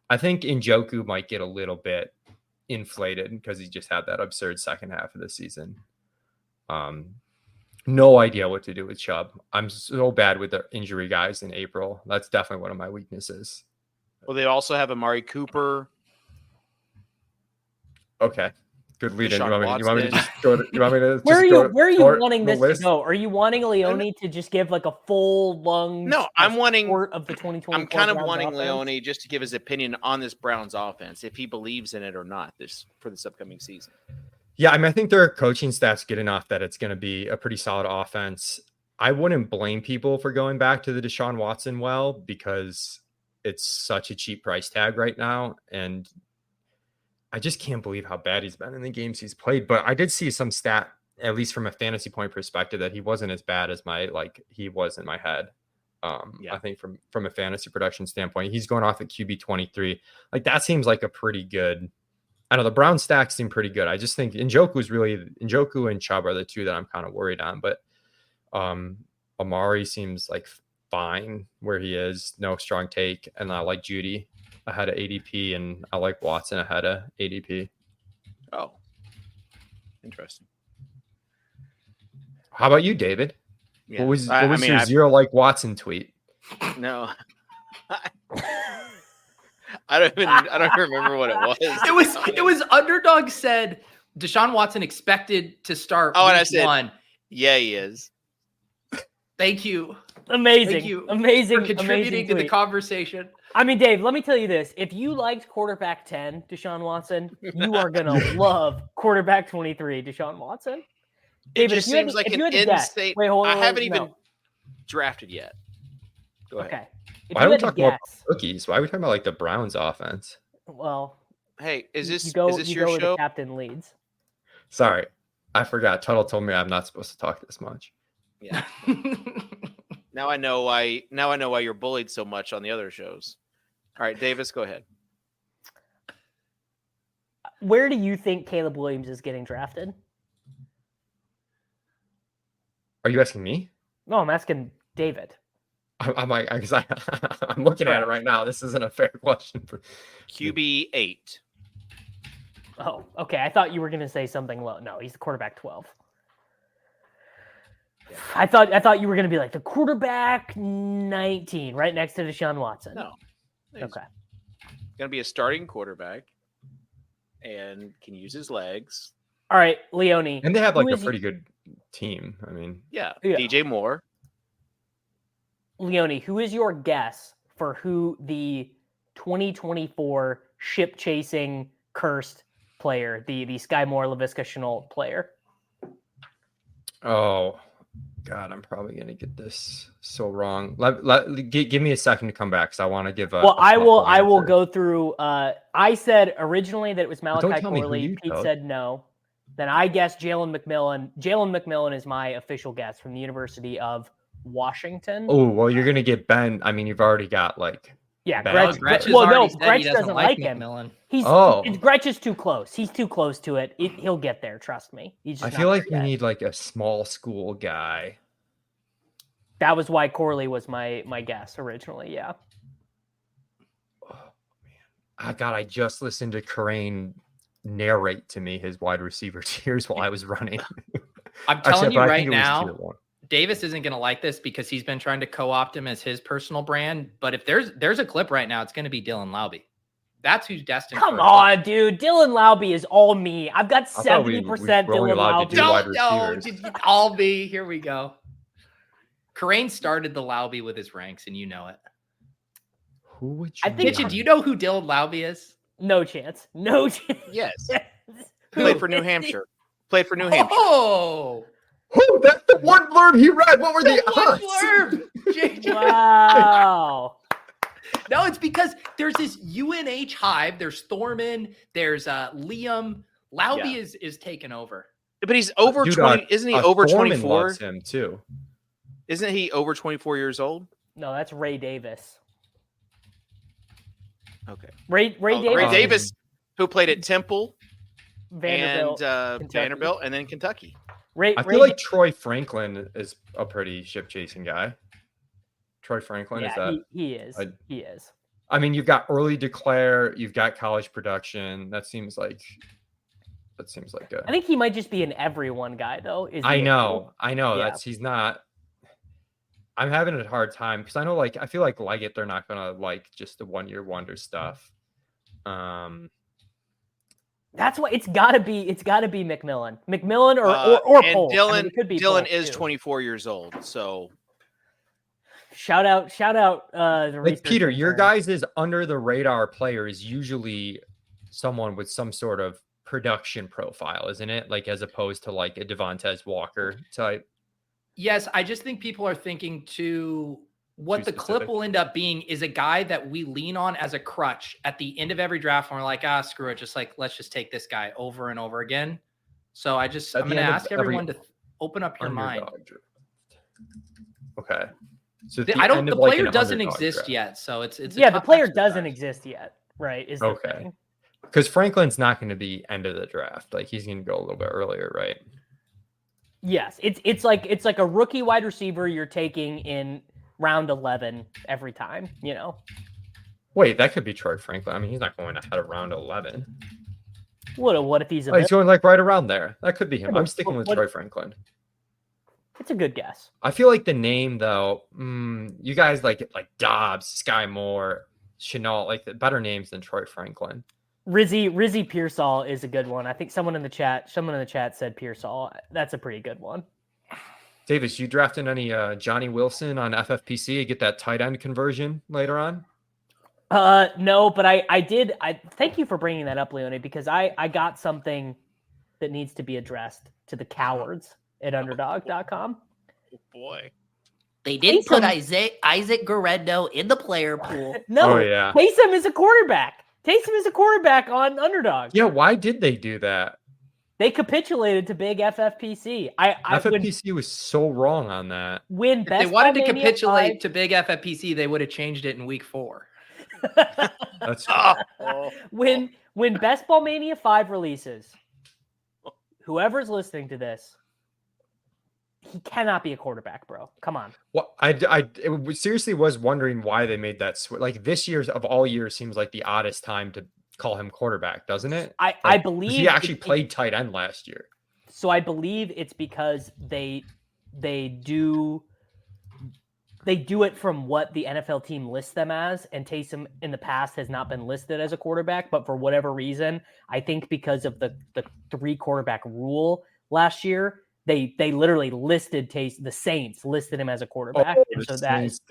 I think Njoku might get a little bit inflated because he just had that absurd second half of the season. No idea what to do with Chubb. I'm so bad with the injury guys in April. That's definitely one of my weaknesses. Well, they also have Amari Cooper. Okay. Good lead in. You Deshaun want me to just go to, you want me to Where are you wanting this list? to go? Are you wanting Leone to just give like a full lung I'm wanting of the 2024 I'm kind of Browns wanting offense? Leone just to give his opinion on this Browns offense, if he believes in it or not for this upcoming season. Yeah, I mean, I think their coaching staff's good enough that it's going to be a pretty solid offense. I wouldn't blame people for going back to the Deshaun Watson well because it's such a cheap price tag right now. And I just can't believe how bad he's been in the games he's played. But I did see some stat, at least from a fantasy point perspective, that he wasn't as bad as he was in my head. I think from a fantasy production standpoint, he's going off at QB 23. Like that seems like a pretty good. I know the Brown stacks seem pretty good. I just think Njoku and Chubb are the two that I'm kind of worried on. But Amari seems like fine where he is. No strong take. And I like Judy ahead of ADP, and I like Watson ahead of ADP. Oh, interesting. How about you, David? Yeah. What was your zero like Watson tweet? No. I don't remember what it was. It was Underdog said Deshaun Watson expected to start. Oh, and I said, one. Yeah, he is. Thank you. Amazing. Thank you amazing for contributing to the tweet. Conversation. I mean, Dave, let me tell you this. If you liked quarterback 10, Deshaun Watson, you are going to love quarterback 23, Deshaun Watson. David, it just seems like an insane. I haven't even drafted yet. Go ahead. Okay. Why are we talking about rookies? Why are we talking about like the Browns offense? Well, hey, is this you go, is this you your go where show? the captain leads. Sorry, I forgot. Tuttle told me I'm not supposed to talk this much. Yeah. Now I know why you're bullied so much on the other shows. All right, Davis, go ahead. Where do you think Caleb Williams is getting drafted? Are you asking me? No, I'm asking David. I'm like, I'm looking at it right now. This isn't a fair question for QB 8. Oh, okay. I thought you were going to say something low. No, he's the quarterback 12. Yeah. I thought you were going to be like the quarterback 19, right next to Deshaun Watson. No. Okay. Going to be a starting quarterback and can use his legs. All right, Leone. And they have like a pretty good team. I mean, yeah. DJ Moore. Leone, who is your guess for who the 2024 ship chasing cursed player, the Sky Moore LaVisca Chenault player? Oh God, I'm probably gonna get this so wrong. Give me a second to come back because I want to give. I will go through. I said originally that it was Malachi Corley. Pete said no. Then I guessed Jalen McMillan. Jalen McMillan is my official guess from the University of Washington. Oh, well, you're gonna get Ben. I mean, you've already got like. Yeah, Gretch doesn't like him. Gretch is too close. He's too close to it. He'll get there. Trust me. I feel like we need like a small school guy. That was why Corley was my guess originally. Yeah. God, I just listened to Crane narrate to me his wide receiver tiers while I was running. I'm telling you right now, Davis isn't going to like this because he's been trying to co-opt him as his personal brand. But if there's a clip right now, it's going to be Dylan Laube. That's who's destined. Come on, dude. Dylan Laube is all me. I've got 70% Dylan Laube. Don't all me. Here we go. Karain started the Laube with his ranks, and you know it. Who would you? I think. Kitchen, do you know who Dylan Laube is? No chance. No chance. Yes. Played for New Hampshire. Played for New Hampshire. Oh. Who? That's the one blurb he read. What were the odds? Blurb. Wow. No, it's because there's this UNH hive. There's Thorman. There's Liam. Laube is taken over. But he's over 20. Isn't he over 24? Loves him too. Isn't he over 24 years old? No, that's Ray Davis. Okay. Ray Davis. Ray Davis, who played at Temple, Vanderbilt, and Vanderbilt, and then Kentucky. I feel like Troy Franklin is a pretty ship-chasing guy. Troy Franklin, is that? He is. He is. I mean, you've got early declare, you've got college production. That seems like a. I think he might just be an everyone guy, though. I know. Yeah. He's not. I'm having a hard time because I know, I feel like Leggett, they're not gonna like just the 1-year wonder stuff. That's why it's gotta be McMillan or and Pohl. Dylan, I mean, it could be Dylan Pohl, is too. 24 years old, so shout out. The Peter, your guys is under the radar player is usually someone with some sort of production profile, isn't it? Like as opposed to like a Devontae Walker type. Yes, I just think people are thinking what the clip will end up being is a guy that we lean on as a crutch at the end of every draft when we're like, screw it. Just let's just take this guy over and over again. So I'm going to ask everyone to open up your mind. Draft. Okay. So the player doesn't exist yet. So it's the player doesn't exist yet. Right. Is okay. Because Franklin's not going to be end of the draft. Like he's going to go a little bit earlier. Right. Yes. It's like a rookie wide receiver you're taking in round 11 every time, Wait, that could be Troy Franklin. I mean, he's not going ahead of round 11. What if he's he's going like right around there? That could be him. I'm sticking with Troy Franklin. It's a good guess. I feel like the name though, you guys like Dobbs, Sky Moore, Chenault, like the better names than Troy Franklin. Rizzy Pearsall is a good one. I think someone in the chat said Pearsall. That's a pretty good one. Davis, you drafting any Johnny Wilson on FFPC to get that tight end conversion later on? No, but I did. I thank you for bringing that up, Leone, because I got something that needs to be addressed to the cowards at underdog.com. Oh boy. They didn't put Isaac Guerrero in the player pool. No, oh, yeah. Taysom is a quarterback. Taysom is a quarterback on Underdog. Yeah, why did they do that? They capitulated to big FFPC. FFPC was so wrong on that. When if they wanted to capitulate to big FFPC, they would have changed it in week 4. That's when Best Ball Mania 5 releases, whoever's listening to this, he cannot be a quarterback, bro. Come on. Well, I seriously was wondering why they made that switch. Like this year's of all years seems like the oddest time to call him quarterback, doesn't it? I believe he actually played tight end last year. So I believe it's because they do it from what the NFL team lists them as, and Taysom in the past has not been listed as a quarterback, but for whatever reason, I think because of the 3 quarterback rule last year, they literally listed the Saints listed him as a quarterback. And so that is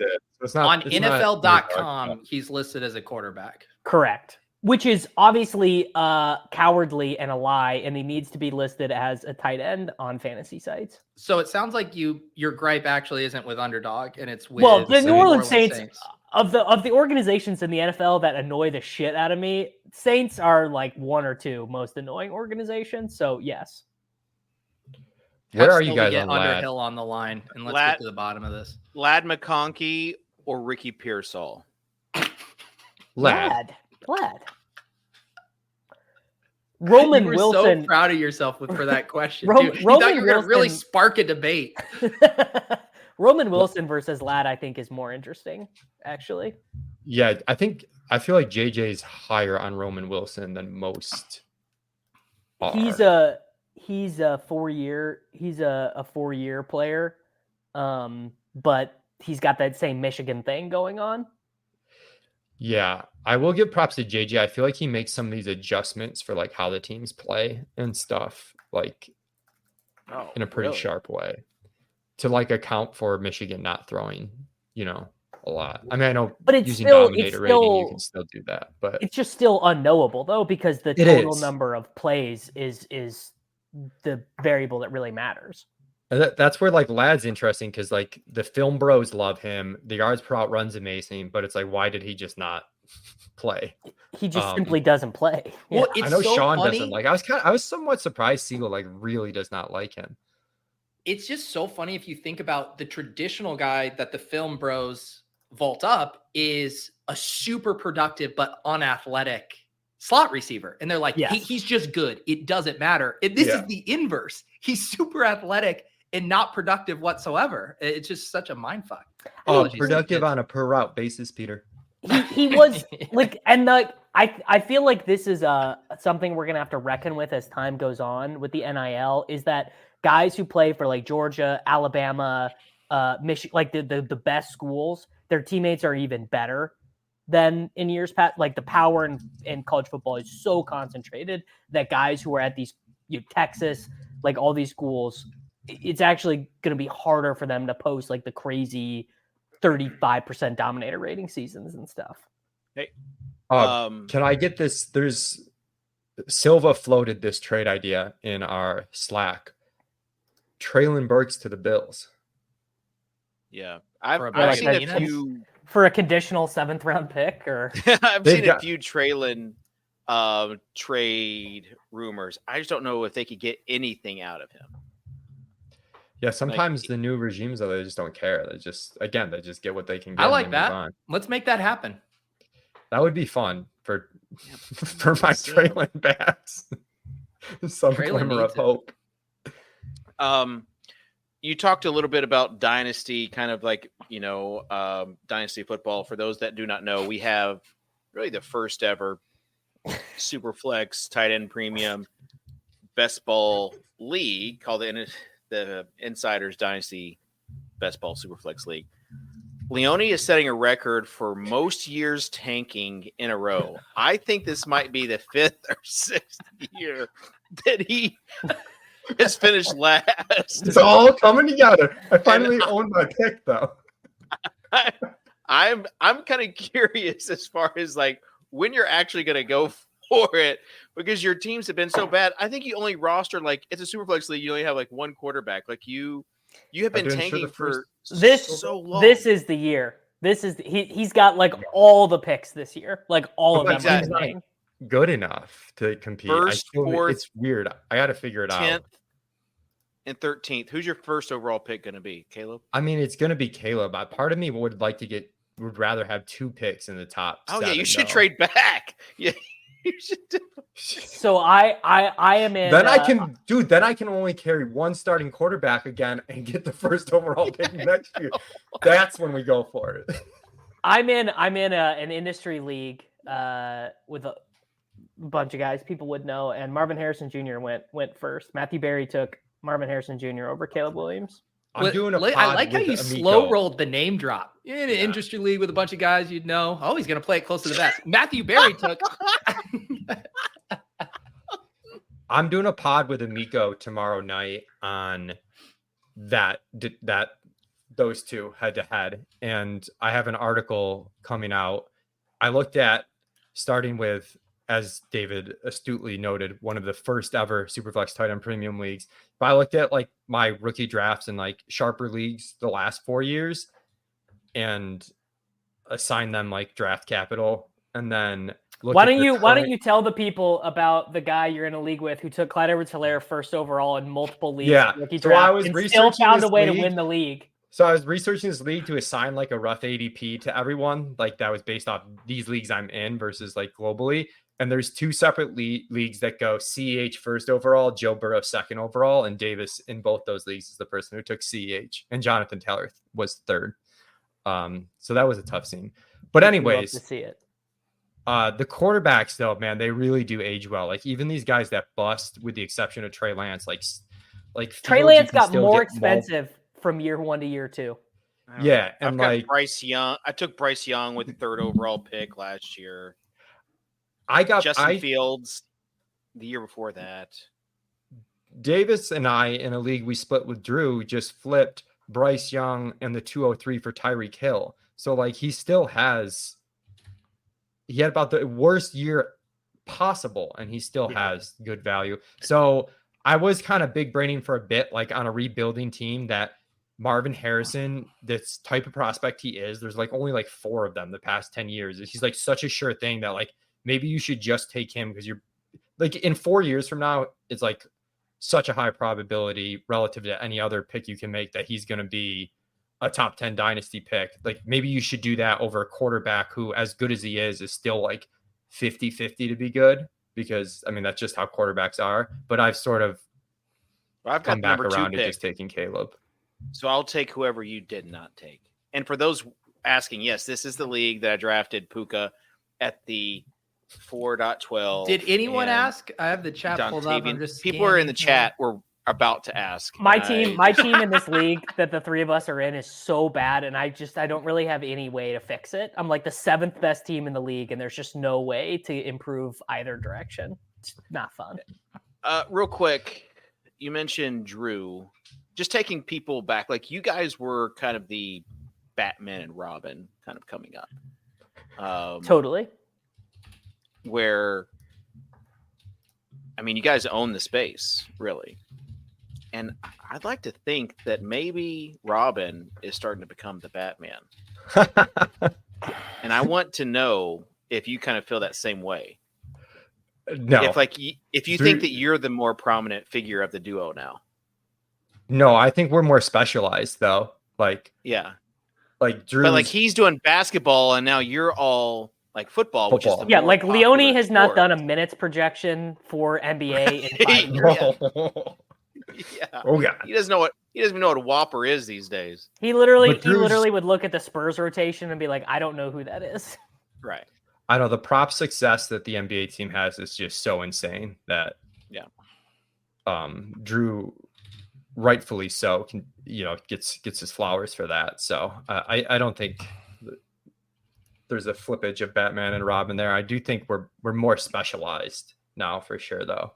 on NFL.com, he's listed as a quarterback. Correct. Which is obviously cowardly and a lie, and he needs to be listed as a tight end on fantasy sites. So it sounds like your gripe actually isn't with Underdog, and it's with the New Orleans Saints. Of the organizations in the NFL that annoy the shit out of me, Saints are like 1 or 2 most annoying organizations. So yes. Where are you guys get on Underhill on the line, and let's get to the bottom of this. Lad McConkey or Ricky Pearsall? Lad. Roman you were Wilson. So proud of yourself for that question. Roman you thought you were going to really Wilson. spark a debate. Roman Wilson versus Ladd, I think, is more interesting, actually. Yeah, I feel like JJ's higher on Roman Wilson than most are. He's a 4-year player, but he's got that same Michigan thing going on. Yeah, I will give props to JJ. I feel like he makes some of these adjustments for like how the teams play and stuff, like in a pretty sharp way to like account for Michigan not throwing, a lot. I mean, I know, but it's using still, dominator rating, you can still do that, but it's just still unknowable though, because the total number of plays is the variable that really matters. That's where like Ladd's interesting, because like the film bros love him. The yards per out run's amazing, but it's like, why did he just not play? He just simply doesn't play. Well, Yeah. it's I know so Sean funny. doesn't like. I was somewhat surprised Siegel like really does not like him. It's just so funny if you think about the traditional guy that the film bros vault up is a super productive but unathletic slot receiver. And they're like, he's just good. It doesn't matter. This is the inverse. He's super athletic and not productive whatsoever. It's just such a mind fuck. Productive on a per route basis, Peter. He was like, and like, I feel like this is something we're gonna have to reckon with as time goes on with the NIL, is that guys who play for like Georgia, Alabama, Michigan, like the best schools, their teammates are even better than in years past. Like the power in college football is so concentrated that guys who are at these Texas, like all these schools, it's actually going to be harder for them to post like the crazy 35% dominator rating seasons and stuff. Hey, can I get this? There's Silva floated this trade idea in our Slack. Traylon Burks to the Bills. Yeah, I've seen a few for a conditional 7th round pick, or I've seen a few Traylon trade rumors. I just don't know if they could get anything out of him. Yeah, sometimes the new regimes, though, they just don't care. They just get what they can get. I like that. Let's make that happen. That would be fun for my Traylon backs. Some glimmer of hope. You talked a little bit about dynasty, kind of like, dynasty football. For those that do not know, we have really the first ever super flex tight end premium best ball league called the Insiders Dynasty Best Ball Superflex League. Leone is setting a record for most years tanking in a row. I think this might be the 5th or 6th year that he has finished last. It's all coming together. I finally own my pick, though. I'm kind of curious as far as like when you're actually going to go for it, because your teams have been so bad. I think you only roster like it's a Superflex league. You only have like one quarterback. Like you have been tanking for so long. This is the year. He's got like all the picks this year, like all of them. Exactly. Good enough to compete. First, 4th, it's weird. I got to figure it 10th, out. And 13th. Who's your first overall pick going to be, Caleb? I mean, it's going to be Caleb. Part of me would rather have 2 picks in the top. Oh yeah, you should trade back. Yeah. So I am in. Then I can only carry one starting quarterback again and get the first overall pick next year. That's when we go for it. I'm in an industry league with a bunch of guys people would know, and Marvin Harrison Jr. went first. Matthew Berry took Marvin Harrison Jr. over Caleb Williams. I'm doing a pod I like how you slow rolled the name drop in an industry league with a bunch of guys you'd know. Oh, he's going to play it close to the vest. Matthew Berry took. I'm doing a pod with Amico tomorrow night on those two head to head, and I have an article coming out. I looked at starting with, as David astutely noted, one of the first ever Superflex tight end premium leagues. But I looked at like my rookie drafts in like sharper leagues the last 4 years and assigned them like draft capital. And then why don't you tell the people about the guy you're in a league with who took Clyde Edwards-Helaire first overall in multiple leagues? Yeah. So I was still found a way to win the league. So I was researching this league to assign like a rough ADP to everyone. Like that was based off these leagues I'm in versus like globally. And there's 2 separate leagues that go CEH first overall, Joe Burrow second overall, and Davis in both those leagues is the person who took CEH, and Jonathan Taylor was third. So that was a tough scene. But anyways, love to see it. The quarterbacks, though, man, they really do age well. Like even these guys that bust, with the exception of Trey Lance, like Trey Lance got more expensive from year 1 to year 2. Yeah, and I've got Bryce Young. I took Bryce Young with the 3rd overall pick last year. I got Justin Fields the year before that. Davis and I, in a league we split with Drew, just flipped Bryce Young and the 203 for Tyreek Hill. So like he had about the worst year possible, and he still has good value. So I was kind of big braining for a bit, like on a rebuilding team, that Marvin Harrison, this type of prospect he is, there's like only like 4 of them the past 10 years. He's like such a sure thing that like maybe you should just take him, because you're like in 4 years from now, it's like such a high probability relative to any other pick you can make that he's going to be a top 10 dynasty pick. Like maybe you should do that over a quarterback who, as good as he is still like 50-50 to be good, because I mean, that's just how quarterbacks are. But I've sort of come back around to just taking Caleb. So I'll take whoever you did not take. And for those asking, yes, this is the league that I drafted Puka at the 4.12. Did anyone ask? I have the chat pulled up. I'm just people are in the chat. We're about to ask. My team in this league that the 3 of us are in is so bad, and I don't really have any way to fix it. I'm like the 7th best team in the league, and there's just no way to improve either direction. It's not fun. Real quick, you mentioned Drew. Just taking people back, like you guys were kind of the Batman and Robin kind of coming up. Totally. Where, I mean, you guys own the space, really. And I'd like to think that maybe Robin is starting to become the Batman. And I want to know if you kind of feel that same way. No. If you think that you're the more prominent figure of the duo now. No, I think we're more specialized though. Like, yeah, like Drew, but like he's doing basketball, and now you're all like football. Which is the more like Leone has sport. Not done a minutes projection for NBA in 5 years. Yeah. Oh god. He doesn't even know what a Whopper is these days. He literally would look at the Spurs rotation and be like, I don't know who that is. Right. I know the prop success that the NBA team has is just so insane that Drew, rightfully so, can gets his flowers for that. So I don't think there's a flippage of Batman and Robin there. I do think we're more specialized now for sure though.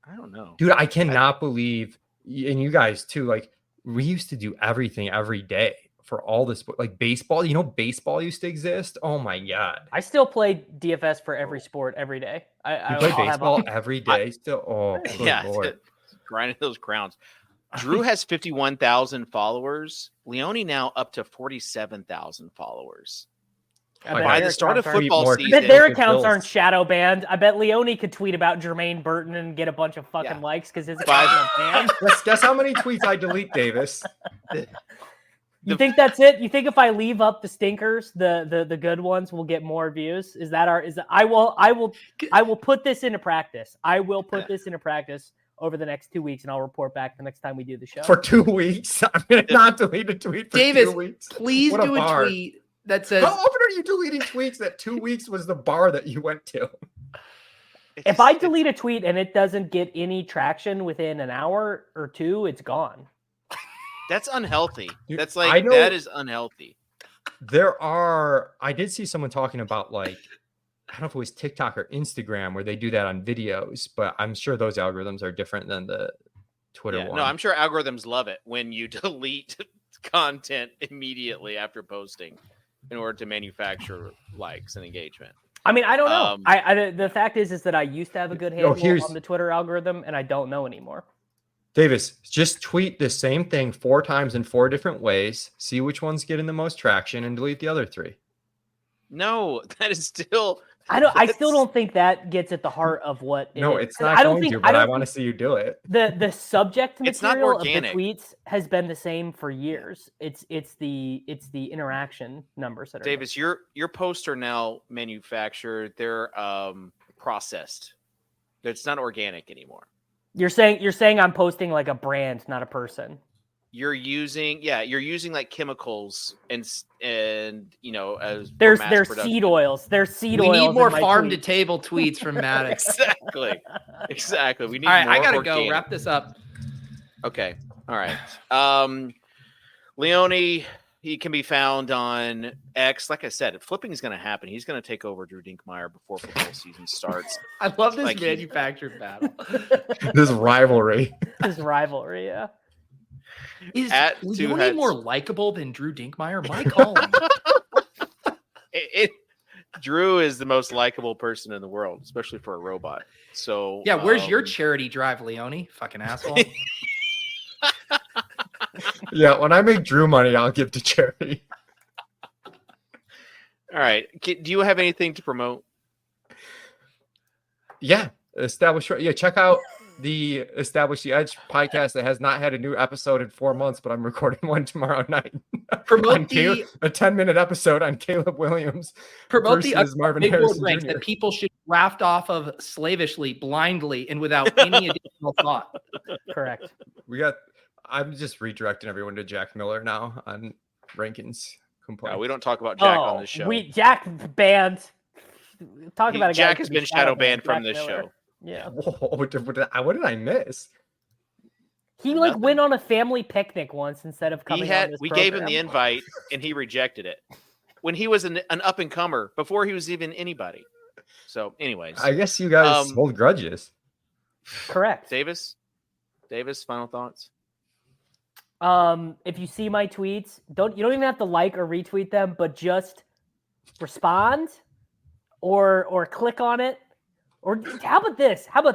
I don't know, dude. I cannot believe, and you guys too, like we used to do everything every day for all this, like baseball. Baseball used to exist. Oh my god. I still play DFS for every sport every day. I play baseball every day still. Oh yeah, Lord. Grinding those crowns. Drew has 51,000 followers. Leone now up to 47,000 followers. By the start of football season, I bet their accounts aren't shadow banned. I bet Leone could tweet about Jermaine Burton and get a bunch of fucking likes because his account's not banned. Guess how many tweets I delete, Davis. You think that's it? You think if I leave up the stinkers, the good ones will get more views? I will put this into practice. I will put this into practice over the next 2 weeks, and I'll report back the next time we do the show. For 2 weeks? I'm going to not delete a tweet for Davis, 2 weeks. Please do a tweet that says... How often are you deleting tweets that 2 weeks was the bar that you went to? If I delete a tweet and it doesn't get any traction within an hour or two, it's gone. That's unhealthy. That's like, that is unhealthy. I did see someone talking about like, I don't know if it was TikTok or Instagram where they do that on videos, but I'm sure those algorithms are different than the Twitter one. No, I'm sure algorithms love it when you delete content immediately after posting in order to manufacture likes and engagement. I mean, I don't know. The fact is that I used to have a good handle on the Twitter algorithm, and I don't know anymore. Davis, just tweet the same thing 4 times in 4 different ways, see which one's getting the most traction, and delete the other 3. No, that is still... I still don't think that gets at the heart of what. No, it's not going to, but I want to see you do it. The subject material of the organic. tweets has been the same for years. It's the interaction numbers that are. Davis, your posts are now manufactured. They're processed. It's not organic anymore. You're saying I'm posting like a brand, not a person. You're using like chemicals and as There's mass seed oils. There's seed we oils. need more in my farm to tweets. table tweets from Maddox. Exactly. We need All right, more I gotta organic. go wrap this up. Okay. All right. Leone, he can be found on X. Like I said, flipping is going to happen. He's going to take over Drew Dinkmeyer before football season starts. I love this Like manufactured battle. This rivalry. This rivalry, yeah. Is At Leone Two Heads. more likable than Drew Dinkmeyer? My calling. Drew is the most likable person in the world, especially for a robot. So Yeah, where's your charity drive, Leone? Fucking asshole. Yeah, when I make Drew money, I'll give to charity. All right. Do you have anything to promote? Yeah, check out the Establish the Edge podcast that has not had a new episode in 4 months, but I'm recording one tomorrow night. Promote a 10-minute episode on Caleb Williams the versus Marvin big board Harrison ranks Jr. that people should draft off of slavishly, blindly, and without any additional thought. Correct. I'm just redirecting everyone to Jack Miller now on rankings. No, we don't talk about Jack on this show. Jack banned. Talk about a guy Jack who has can been shadow banned Jack from this Miller. show. Yeah. Whoa, what did I miss? He went on a family picnic once instead of coming on this We program. gave him the invite and he rejected it when he was an up and comer before he was even anybody. So, anyways, I guess you guys hold grudges. Correct. Davis, final thoughts. If you see my tweets, you don't even have to like or retweet them, but just respond or click on it. Or how about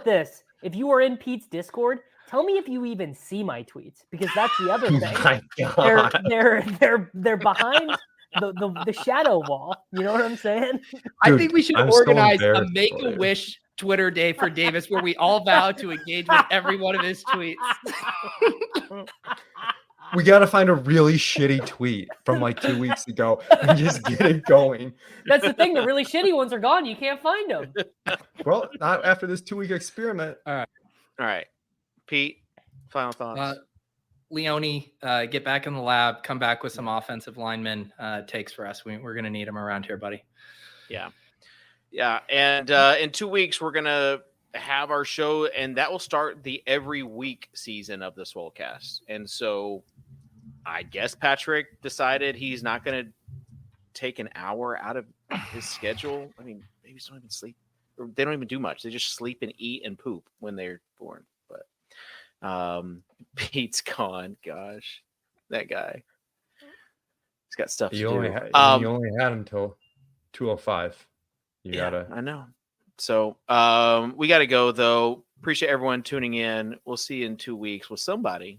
this? If you are in Pete's Discord, tell me if you even see my tweets, because that's the other thing. My God. They're behind the shadow wall. You know what I'm saying? I think we should organize a embarrassed Make-A-Wish Twitter day for Davis where we all vow to engage with every one of his tweets. We got to find a really shitty tweet from like 2 weeks ago and just get it going. That's the thing. The really shitty ones are gone. You can't find them. Well, not after this 2-week experiment. All right. Pete, final thoughts. Leone, get back in the lab, come back with some offensive lineman takes for us. We're going to need them around here, buddy. Yeah. And in 2 weeks, we're going to have our show, and that will start the every week season of the Swolecast. And so I guess Patrick decided he's not going to take an hour out of his schedule. I mean, babies don't even sleep. Or they don't even do much. They just sleep and eat and poop when they're born. But Pete's gone. Gosh, that guy. He's got stuff to do. You only had him till 2:05. I know. So we got to go, though. Appreciate everyone tuning in. We'll see you in 2 weeks with somebody.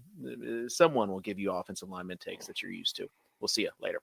Someone will give you offensive lineman takes that you're used to. We'll see you later.